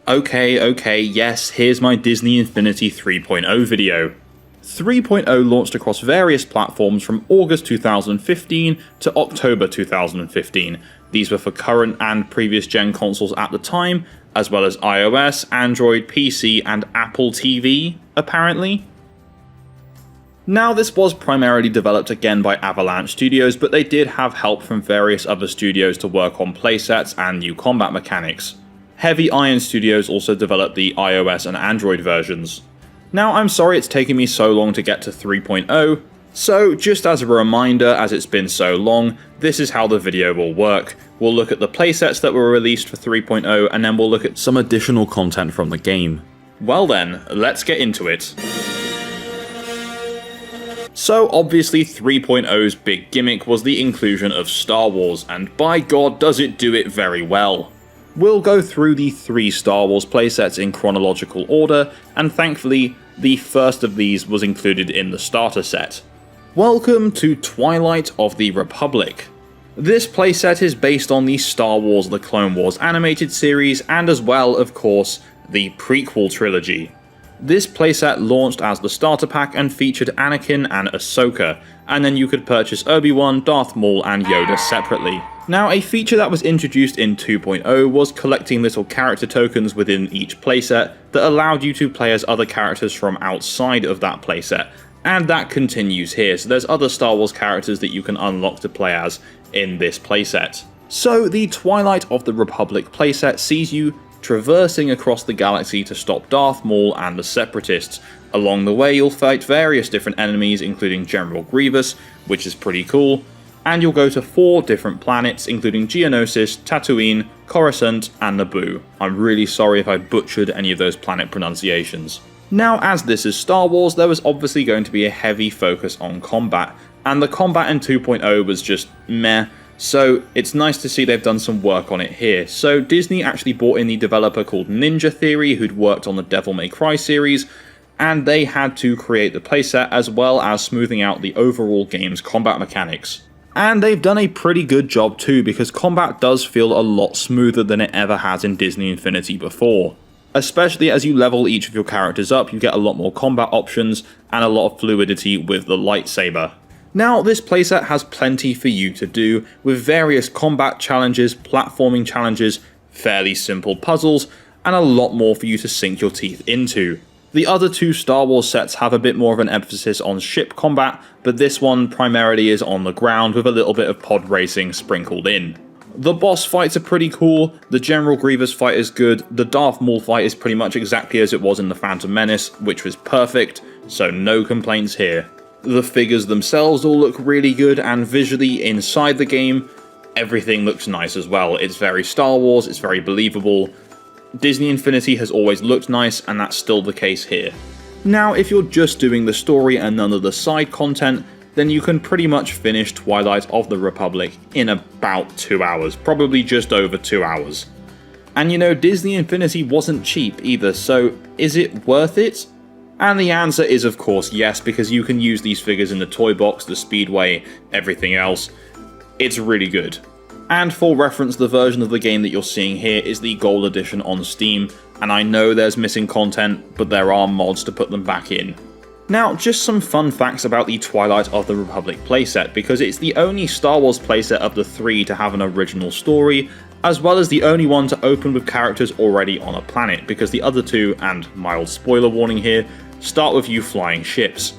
Okay, yes, here's my Disney Infinity 3.0 video. 3.0 launched across various platforms from August 2015 to October 2015. These were for current and previous gen consoles at the time, as well as iOS, Android, PC, and Apple TV, apparently. Now, this was primarily developed again by Avalanche Studios, but they did have help from various other studios to work on playsets and new combat mechanics. Heavy Iron Studios also developed the iOS and Android versions. Now, I'm sorry it's taken me so long to get to 3.0, so just as a reminder, as it's been so long, this is how the video will work. We'll look at the playsets that were released for 3.0, and then we'll look at some additional content from the game. Well then, let's get into it. So obviously 3.0's big gimmick was the inclusion of Star Wars, and by God does it do it very well. We'll go through the 3 Star Wars playsets in chronological order, and thankfully, the first of these was included in the starter set. Welcome to Twilight of the Republic. This playset is based on the Star Wars The Clone Wars animated series, and as well, of course, the prequel trilogy. This playset launched as the starter pack and featured Anakin and Ahsoka, and then you could purchase Obi-Wan, Darth Maul, and Yoda separately. Now, a feature that was introduced in 2.0 was collecting little character tokens within each playset that allowed you to play as other characters from outside of that playset. And that continues here, so there's other Star Wars characters that you can unlock to play as in this playset. So the Twilight of the Republic playset sees you traversing across the galaxy to stop Darth Maul and the Separatists. Along the way you'll fight various different enemies, including General Grievous, which is pretty cool, and you'll go to 4 different planets, including Geonosis, Tatooine, Coruscant, and Naboo. I'm really sorry if I butchered any of those planet pronunciations. Now, as this is Star Wars, there was obviously going to be a heavy focus on combat, and the combat in 2.0 was just meh, so it's nice to see they've done some work on it here. So Disney actually brought in the developer called Ninja Theory, who'd worked on the Devil May Cry series, and they had to create the playset as well as smoothing out the overall game's combat mechanics. And they've done a pretty good job too, because combat does feel a lot smoother than it ever has in Disney Infinity before. Especially as you level each of your characters up, you get a lot more combat options and a lot of fluidity with the lightsaber. Now, this playset has plenty for you to do, with various combat challenges, platforming challenges, fairly simple puzzles, and a lot more for you to sink your teeth into. The other 2 Star Wars sets have a bit more of an emphasis on ship combat, but this one primarily is on the ground with a little bit of pod racing sprinkled in. The boss fights are pretty cool, the General Grievous fight is good, the Darth Maul fight is pretty much exactly as it was in The Phantom Menace, which was perfect, so no complaints here. The figures themselves all look really good, and visually inside the game, everything looks nice as well. It's very Star Wars, it's very believable. Disney Infinity has always looked nice, and that's still the case here. Now, if you're just doing the story and none of the side content, then you can pretty much finish Twilight of the Republic in about 2 hours, probably just over 2 hours. And you know, Disney Infinity wasn't cheap either, so is it worth it? And the answer is of course yes, because you can use these figures in the toy box, the Speedway, everything else. It's really good. And for reference, the version of the game that you're seeing here is the Gold Edition on Steam, and I know there's missing content, but there are mods to put them back in. Now, just some fun facts about the Twilight of the Republic playset, because it's the only Star Wars playset of the 3 to have an original story, as well as the only one to open with characters already on a planet, because the other 2, and mild spoiler warning here, start with you flying ships.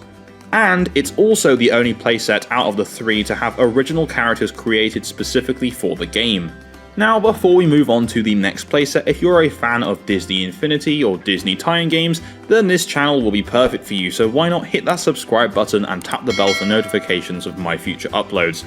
And it's also the only playset out of the 3 to have original characters created specifically for the game. Now, before we move on to the next playset, if you're a fan of Disney Infinity or Disney tie-in games, then this channel will be perfect for you, so why not hit that subscribe button and tap the bell for notifications of my future uploads.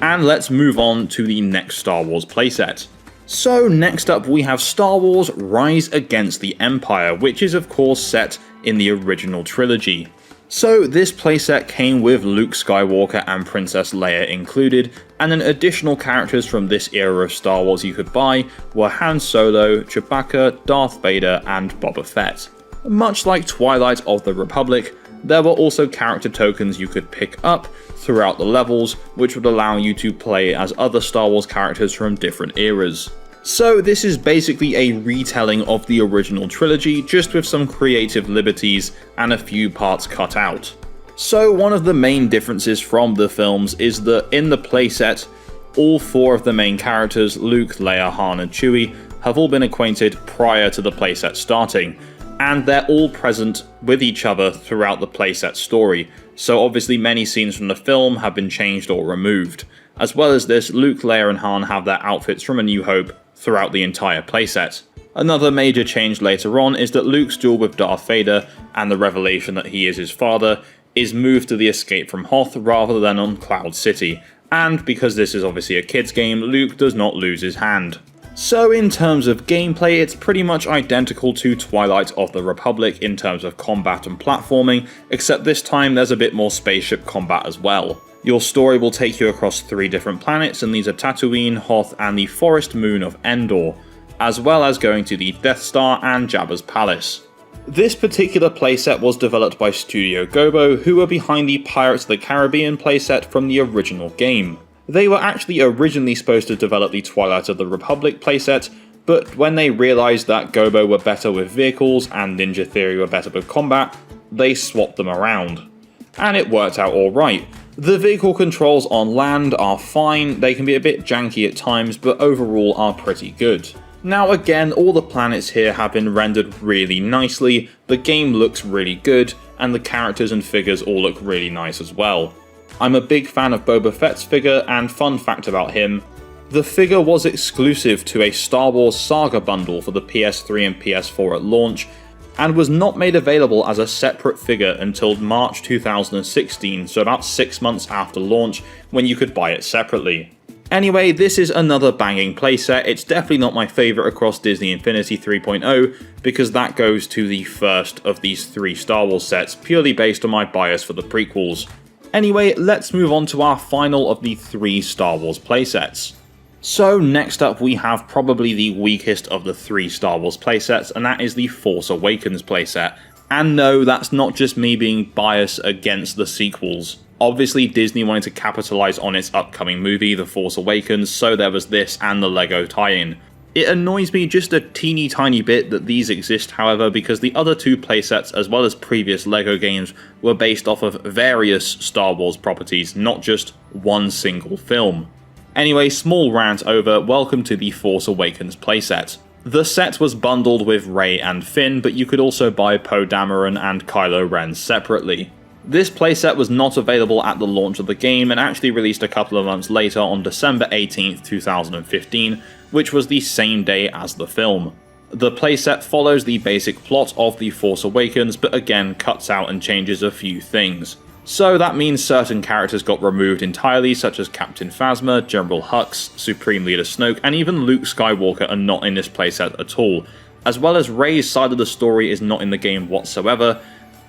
And let's move on to the next Star Wars playset. So next up we have Star Wars Rise Against the Empire, which is of course set in the original trilogy. So this playset came with Luke Skywalker and Princess Leia included, and then additional characters from this era of Star Wars you could buy were Han Solo, Chewbacca, Darth Vader, and Boba Fett. Much like Twilight of the Republic, there were also character tokens you could pick up throughout the levels, which would allow you to play as other Star Wars characters from different eras. So this is basically a retelling of the original trilogy, just with some creative liberties and a few parts cut out. So one of the main differences from the films is that in the playset, all 4 of the main characters, Luke, Leia, Han and Chewie, have all been acquainted prior to the playset starting, and they're all present with each other throughout the playset story, so obviously many scenes from the film have been changed or removed. As well as this, Luke, Leia and Han have their outfits from A New Hope throughout the entire playset. Another major change later on is that Luke's duel with Darth Vader, and the revelation that he is his father, is moved to the escape from Hoth rather than on Cloud City, and because this is obviously a kids game, Luke does not lose his hand. So in terms of gameplay, it's pretty much identical to Twilight of the Republic in terms of combat and platforming, except this time there's a bit more spaceship combat as well. Your story will take you across 3 different planets, and these are Tatooine, Hoth, and the forest moon of Endor, as well as going to the Death Star and Jabba's palace. This particular playset was developed by Studio Gobo, who were behind the Pirates of the Caribbean playset from the original game. They were actually originally supposed to develop the Twilight of the Republic playset, but when they realised that Gobo were better with vehicles and Ninja Theory were better with combat, they swapped them around. And it worked out alright. The vehicle controls on land are fine, they can be a bit janky at times, but overall are pretty good. Now again, all the planets here have been rendered really nicely, the game looks really good, and the characters and figures all look really nice as well. I'm a big fan of Boba Fett's figure, and fun fact about him, the figure was exclusive to a Star Wars Saga bundle for the PS3 and PS4 at launch, and was not made available as a separate figure until March 2016, so about 6 months after launch, when you could buy it separately. Anyway, this is another banging playset. It's definitely not my favourite across Disney Infinity 3.0, because that goes to the first of these 3 Star Wars sets, purely based on my bias for the prequels. Anyway, let's move on to our final of the 3 Star Wars playsets. So next up we have probably the weakest of the 3 Star Wars playsets, and that is the Force Awakens playset. And no, that's not just me being biased against the sequels. Obviously Disney wanted to capitalise on its upcoming movie, The Force Awakens, so there was this and the LEGO tie-in. It annoys me just a teeny tiny bit that these exist, however, because the other 2 playsets, as well as previous LEGO games, were based off of various Star Wars properties, not just one single film. Anyway, small rant over, welcome to the Force Awakens playset. The set was bundled with Rey and Finn, but you could also buy Poe Dameron and Kylo Ren separately. This playset was not available at the launch of the game and actually released a couple of months later on December 18th, 2015, which was the same day as the film. The playset follows the basic plot of The Force Awakens, but again cuts out and changes a few things. So that means certain characters got removed entirely, such as Captain Phasma, General Hux, Supreme Leader Snoke, and even Luke Skywalker are not in this playset at all, as well as Rey's side of the story is not in the game whatsoever,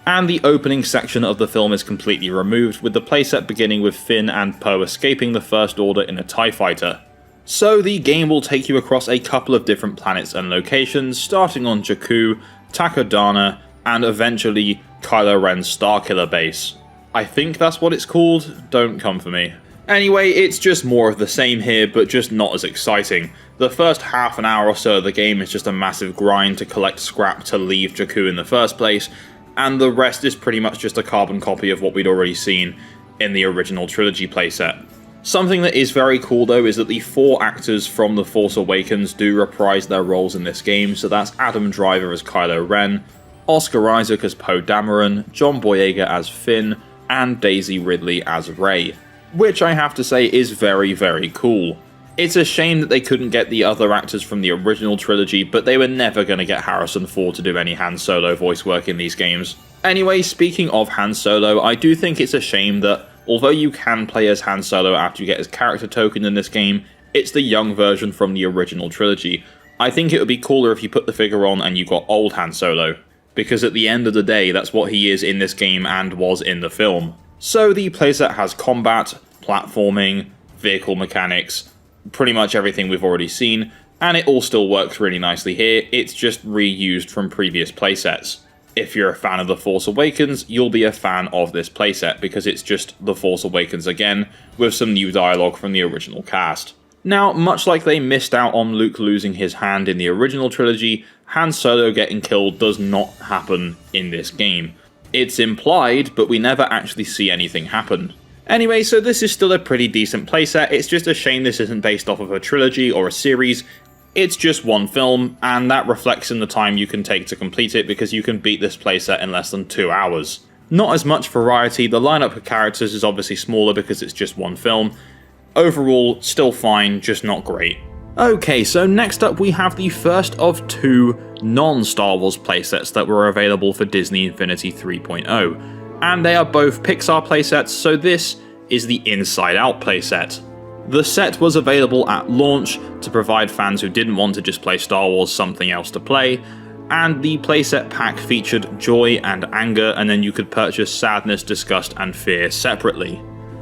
and the opening section of the film is completely removed, with the playset beginning with Finn and Poe escaping the First Order in a TIE fighter. So the game will take you across a couple of different planets and locations, starting on Jakku, Takodana, and eventually Kylo Ren's Starkiller base. I think that's what it's called, don't come for me. Anyway, it's just more of the same here, but just not as exciting. The first half an hour or so of the game is just a massive grind to collect scrap to leave Jakku in the first place, and the rest is pretty much just a carbon copy of what we'd already seen in the original trilogy playset. Something that is very cool though is that the 4 actors from The Force Awakens do reprise their roles in this game, so that's Adam Driver as Kylo Ren, Oscar Isaac as Poe Dameron, John Boyega as Finn, and Daisy Ridley as Rey, which I have to say is very, very cool. It's a shame that they couldn't get the other actors from the original trilogy, but they were never going to get Harrison Ford to do any Han Solo voice work in these games. Anyway, speaking of Han Solo, I do think it's a shame that, although you can play as Han Solo after you get his character token in this game, it's the young version from the original trilogy. I think it would be cooler if you put the figure on and you got old Han Solo, because at the end of the day, that's what he is in this game and was in the film. So the playset has combat, platforming, vehicle mechanics, pretty much everything we've already seen, and it all still works really nicely here. It's just reused from previous playsets. If you're a fan of The Force Awakens, you'll be a fan of this playset, because it's just The Force Awakens again, with some new dialogue from the original cast. Now, much like they missed out on Luke losing his hand in the original trilogy, Han Solo getting killed does not happen in this game. It's implied, but we never actually see anything happen. Anyway, so this is still a pretty decent playset. It's just a shame this isn't based off of a trilogy or a series. It's just one film, and that reflects in the time you can take to complete it, because you can beat this playset in less than 2 hours. Not as much variety, the lineup of characters is obviously smaller because it's just one film. Overall, still fine, just not great. Okay, so next up we have the first of 2 non-Star Wars playsets that were available for Disney Infinity 3.0. And they are both Pixar playsets, so this is the Inside Out playset. The set was available at launch to provide fans who didn't want to just play Star Wars something else to play, and the playset pack featured joy and anger, and then you could purchase sadness, disgust, and fear separately.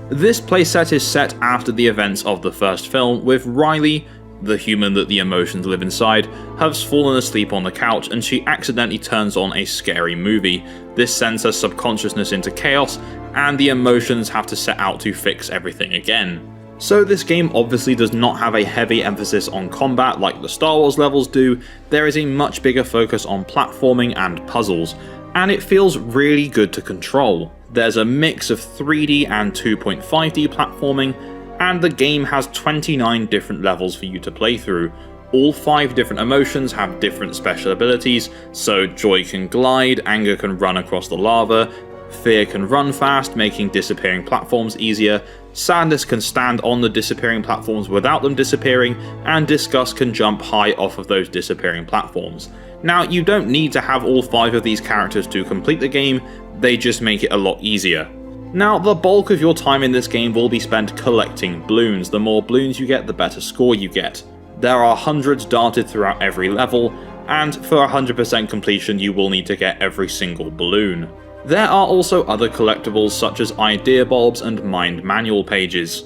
This playset is set after the events of the first film, with Riley, the human that the emotions live inside, has fallen asleep on the couch and she accidentally turns on a scary movie. This sends her subconsciousness into chaos, and the emotions have to set out to fix everything again. So this game obviously does not have a heavy emphasis on combat like the Star Wars levels do. There is a much bigger focus on platforming and puzzles, and it feels really good to control. There's a mix of 3D and 2.5D platforming, and the game has 29 different levels for you to play through. All 5 different emotions have different special abilities, so joy can glide, anger can run across the lava, fear can run fast, making disappearing platforms easier, sadness can stand on the disappearing platforms without them disappearing, and disgust can jump high off of those disappearing platforms. Now, you don't need to have all 5 of these characters to complete the game, they just make it a lot easier. Now, the bulk of your time in this game will be spent collecting balloons. The more balloons you get, the better score you get. There are hundreds darted throughout every level, and for 100% completion you will need to get every single balloon. There are also other collectibles such as idea bulbs and mind manual pages.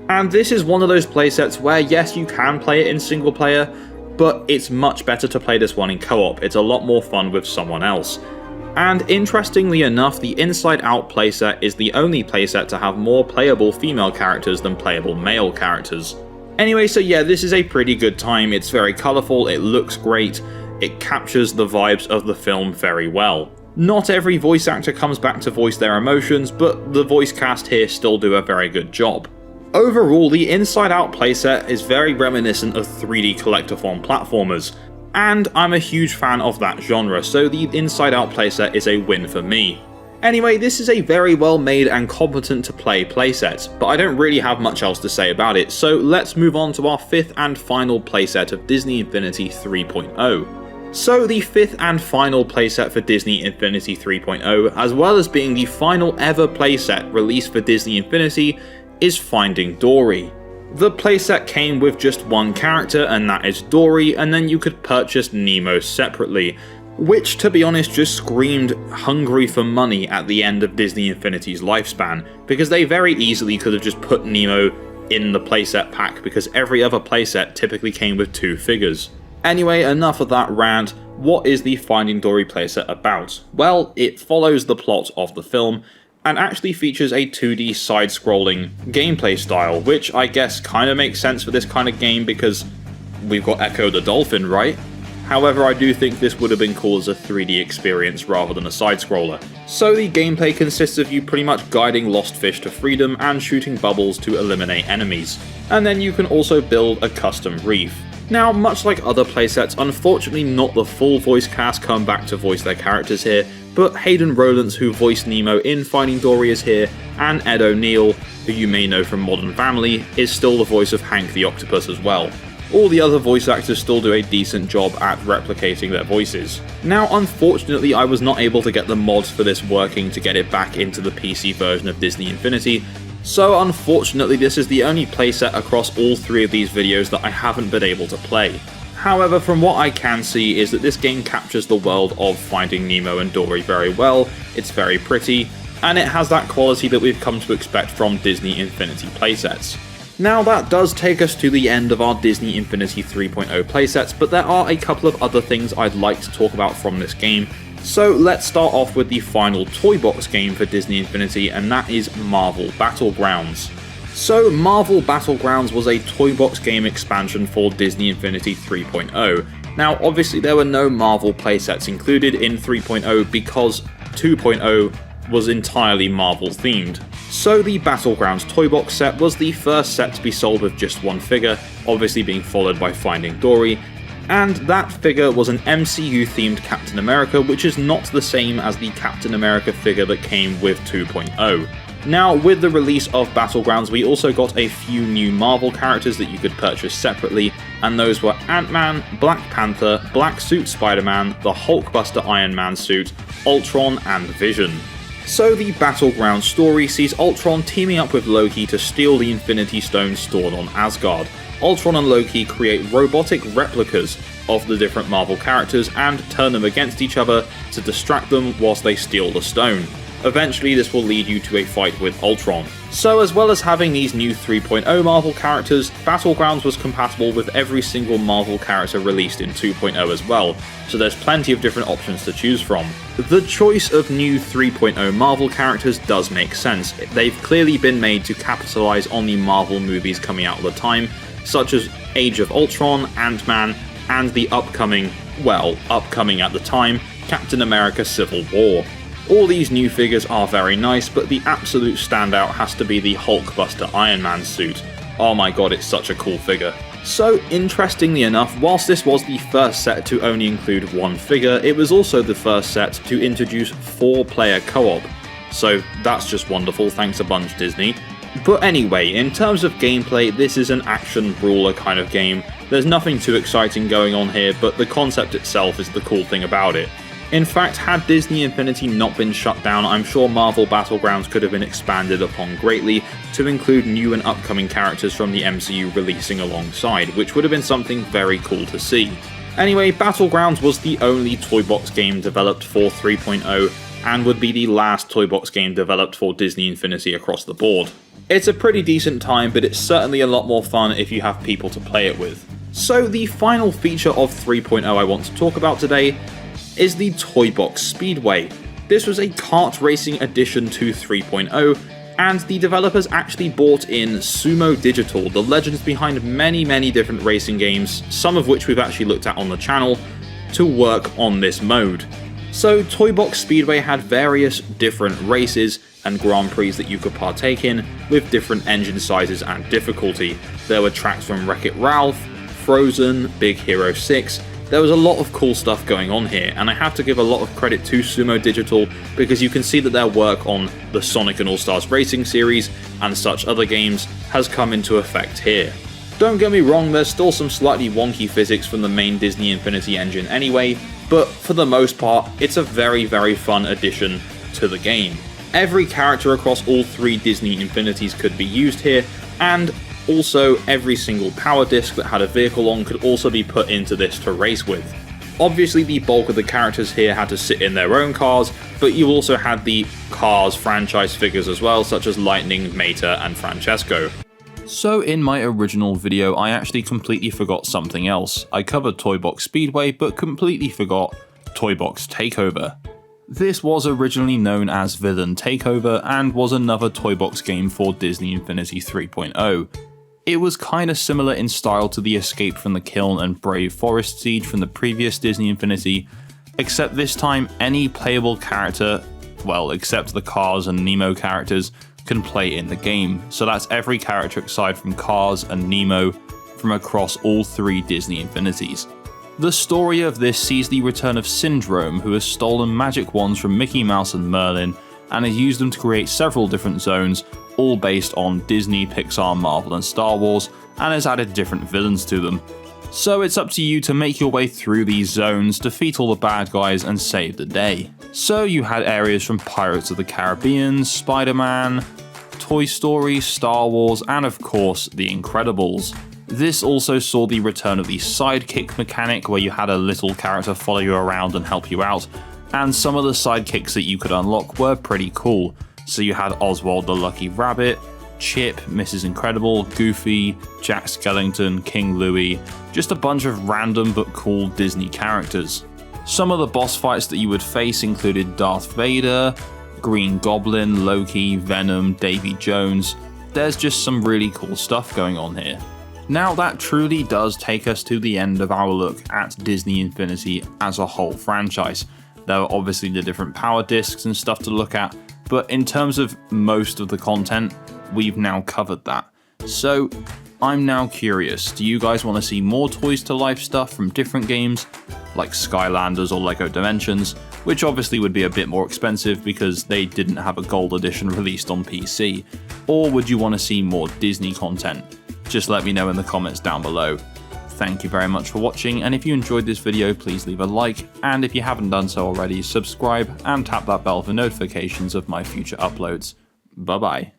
And this is one of those playsets where yes, you can play it in single player, but it's much better to play this one in co-op. It's a lot more fun with someone else. And interestingly enough, the Inside Out playset is the only playset to have more playable female characters than playable male characters. Anyway, so yeah, this is a pretty good time. It's very colourful, it looks great, it captures the vibes of the film very well. Not every voice actor comes back to voice their emotions, but the voice cast here still do a very good job. Overall, the Inside Out playset is very reminiscent of 3D collectathon platformers, and I'm a huge fan of that genre, so the Inside Out playset is a win for me. Anyway, this is a very well made and competent to play playset, but I don't really have much else to say about it, so let's move on to our 5th and final playset of Disney Infinity 3.0. So the 5th and final playset for Disney Infinity 3.0, as well as being the final ever playset released for Disney Infinity, is Finding Dory. The playset came with just one character, and that is Dory, and then you could purchase Nemo separately, which to be honest just screamed hungry for money at the end of Disney Infinity's lifespan, because they very easily could have just put Nemo in the playset pack, because every other playset typically came with 2 figures. Anyway, enough of that rant. What is the Finding Dory playset about? Well, it follows the plot of the film, and actually features a 2D side-scrolling gameplay style, which I guess kind of makes sense for this kind of game because we've got Echo the Dolphin, right? However, I do think this would have been cool as a 3D experience rather than a side-scroller. So the gameplay consists of you pretty much guiding lost fish to freedom and shooting bubbles to eliminate enemies. And then you can also build a custom reef. Now, much like other playsets, unfortunately not the full voice cast come back to voice their characters here, but Hayden Rowlands, who voiced Nemo in Finding Dory, is here, and Ed O'Neill, who you may know from Modern Family, is still the voice of Hank the Octopus as well. All the other voice actors still do a decent job at replicating their voices. Now, unfortunately, I was not able to get the mods for this working to get it back into the PC version of Disney Infinity, so unfortunately this is the only playset across all 3 of these videos that I haven't been able to play. However, from what I can see is that this game captures the world of Finding Nemo and Dory very well, it's very pretty, and it has that quality that we've come to expect from Disney Infinity playsets. Now that does take us to the end of our Disney Infinity 3.0 playsets, but there are a couple of other things I'd like to talk about from this game. So let's start off with the final toy box game for Disney Infinity, and that is Marvel Battlegrounds. So Marvel Battlegrounds was a toy box game expansion for Disney Infinity 3.0. Now obviously there were no Marvel playsets included in 3.0 because 2.0 was entirely Marvel themed. So the Battlegrounds toy box set was the first set to be sold with just one figure, obviously being followed by Finding Dory, and that figure was an MCU themed Captain America, which is not the same as the Captain America figure that came with 2.0. Now, with the release of Battlegrounds, we also got a few new Marvel characters that you could purchase separately, and those were Ant-Man, Black Panther, Black Suit Spider-Man, the Hulkbuster Iron Man suit, Ultron, and Vision. So the Battlegrounds story sees Ultron teaming up with Loki to steal the Infinity Stones stored on Asgard. Ultron and Loki create robotic replicas of the different Marvel characters and turn them against each other to distract them whilst they steal the stone. Eventually this will lead you to a fight with Ultron. So as well as having these new 3.0 Marvel characters, Battlegrounds was compatible with every single Marvel character released in 2.0 as well, so there's plenty of different options to choose from. The choice of new 3.0 Marvel characters does make sense. They've clearly been made to capitalize on the Marvel movies coming out at the time, such as Age of Ultron, Ant-Man, and the upcoming at the time, Captain America Civil War. All these new figures are very nice, but the absolute standout has to be the Hulkbuster Iron Man suit. Oh my god, it's such a cool figure. So interestingly enough, whilst this was the first set to only include one figure, it was also the first set to introduce 4-player co-op. So that's just wonderful, thanks a bunch Disney. But anyway, in terms of gameplay, this is an action brawler kind of game. There's nothing too exciting going on here, but the concept itself is the cool thing about it. In fact, had Disney Infinity not been shut down, I'm sure Marvel Battlegrounds could have been expanded upon greatly to include new and upcoming characters from the MCU releasing alongside, which would have been something very cool to see. Anyway, Battlegrounds was the only Toybox game developed for 3.0 and would be the last Toybox game developed for Disney Infinity across the board. It's a pretty decent time, but it's certainly a lot more fun if you have people to play it with. So the final feature of 3.0 I want to talk about today is the Box Speedway. This was a kart racing addition to 3.0, and the developers actually brought in Sumo Digital, the legends behind many different racing games, some of which we've actually looked at on the channel, to work on this mode. So Box Speedway had various different races and Grand Prix that you could partake in, with different engine sizes and difficulty. There were tracks from Wreck-It Ralph, Frozen, Big Hero 6, there was a lot of cool stuff going on here, and I have to give a lot of credit to Sumo Digital because you can see that their work on the Sonic and All-Stars Racing series and such other games has come into effect here. Don't get me wrong, there's still some slightly wonky physics from the main Disney Infinity engine anyway, but for the most part, it's a very fun addition to the game. Every character across all 3 Disney Infinities could be used here, and also, every single power disc that had a vehicle on could also be put into this to race with. Obviously, the bulk of the characters here had to sit in their own cars, but you also had the Cars franchise figures as well, such as Lightning, Mater, and Francesco. So in my original video, I actually completely forgot something else. I covered Box Speedway, but completely forgot Box Takeover. This was originally known as Villain Takeover, and was another Toybox game for Disney Infinity 3.0. It was kinda similar in style to the Escape from the Kiln and Brave Forest Siege from the previous Disney Infinity, except this time any playable character, well except the Cars and Nemo characters, can play in the game. So that's every character aside from Cars and Nemo from across all 3 Disney Infinities. The story of this sees the return of Syndrome, who has stolen magic wands from Mickey Mouse and Merlin and has used them to create several different zones, all based on Disney, Pixar, Marvel and Star Wars, and has added different villains to them. So it's up to you to make your way through these zones, defeat all the bad guys and save the day. So you had areas from Pirates of the Caribbean, Spider-Man, Toy Story, Star Wars and of course The Incredibles. This also saw the return of the sidekick mechanic, where you had a little character follow you around and help you out, and some of the sidekicks that you could unlock were pretty cool. So you had Oswald the Lucky Rabbit, Chip, Mrs. Incredible, Goofy, Jack Skellington, King Louie, just a bunch of random but cool Disney characters. Some of the boss fights that you would face included Darth Vader, Green Goblin, Loki, Venom, Davy Jones. There's just some really cool stuff going on here. Now that truly does take us to the end of our look at Disney Infinity as a whole franchise. There are obviously the different power discs and stuff to look at, but in terms of most of the content, we've now covered that. So I'm now curious, do you guys want to see more Toys to Life stuff from different games, like Skylanders or Lego Dimensions, which obviously would be a bit more expensive because they didn't have a gold edition released on PC, or would you want to see more Disney content? Just let me know in the comments down below. Thank you very much for watching, and if you enjoyed this video, please leave a like, and if you haven't done so already, subscribe and tap that bell for notifications of my future uploads. Bye bye.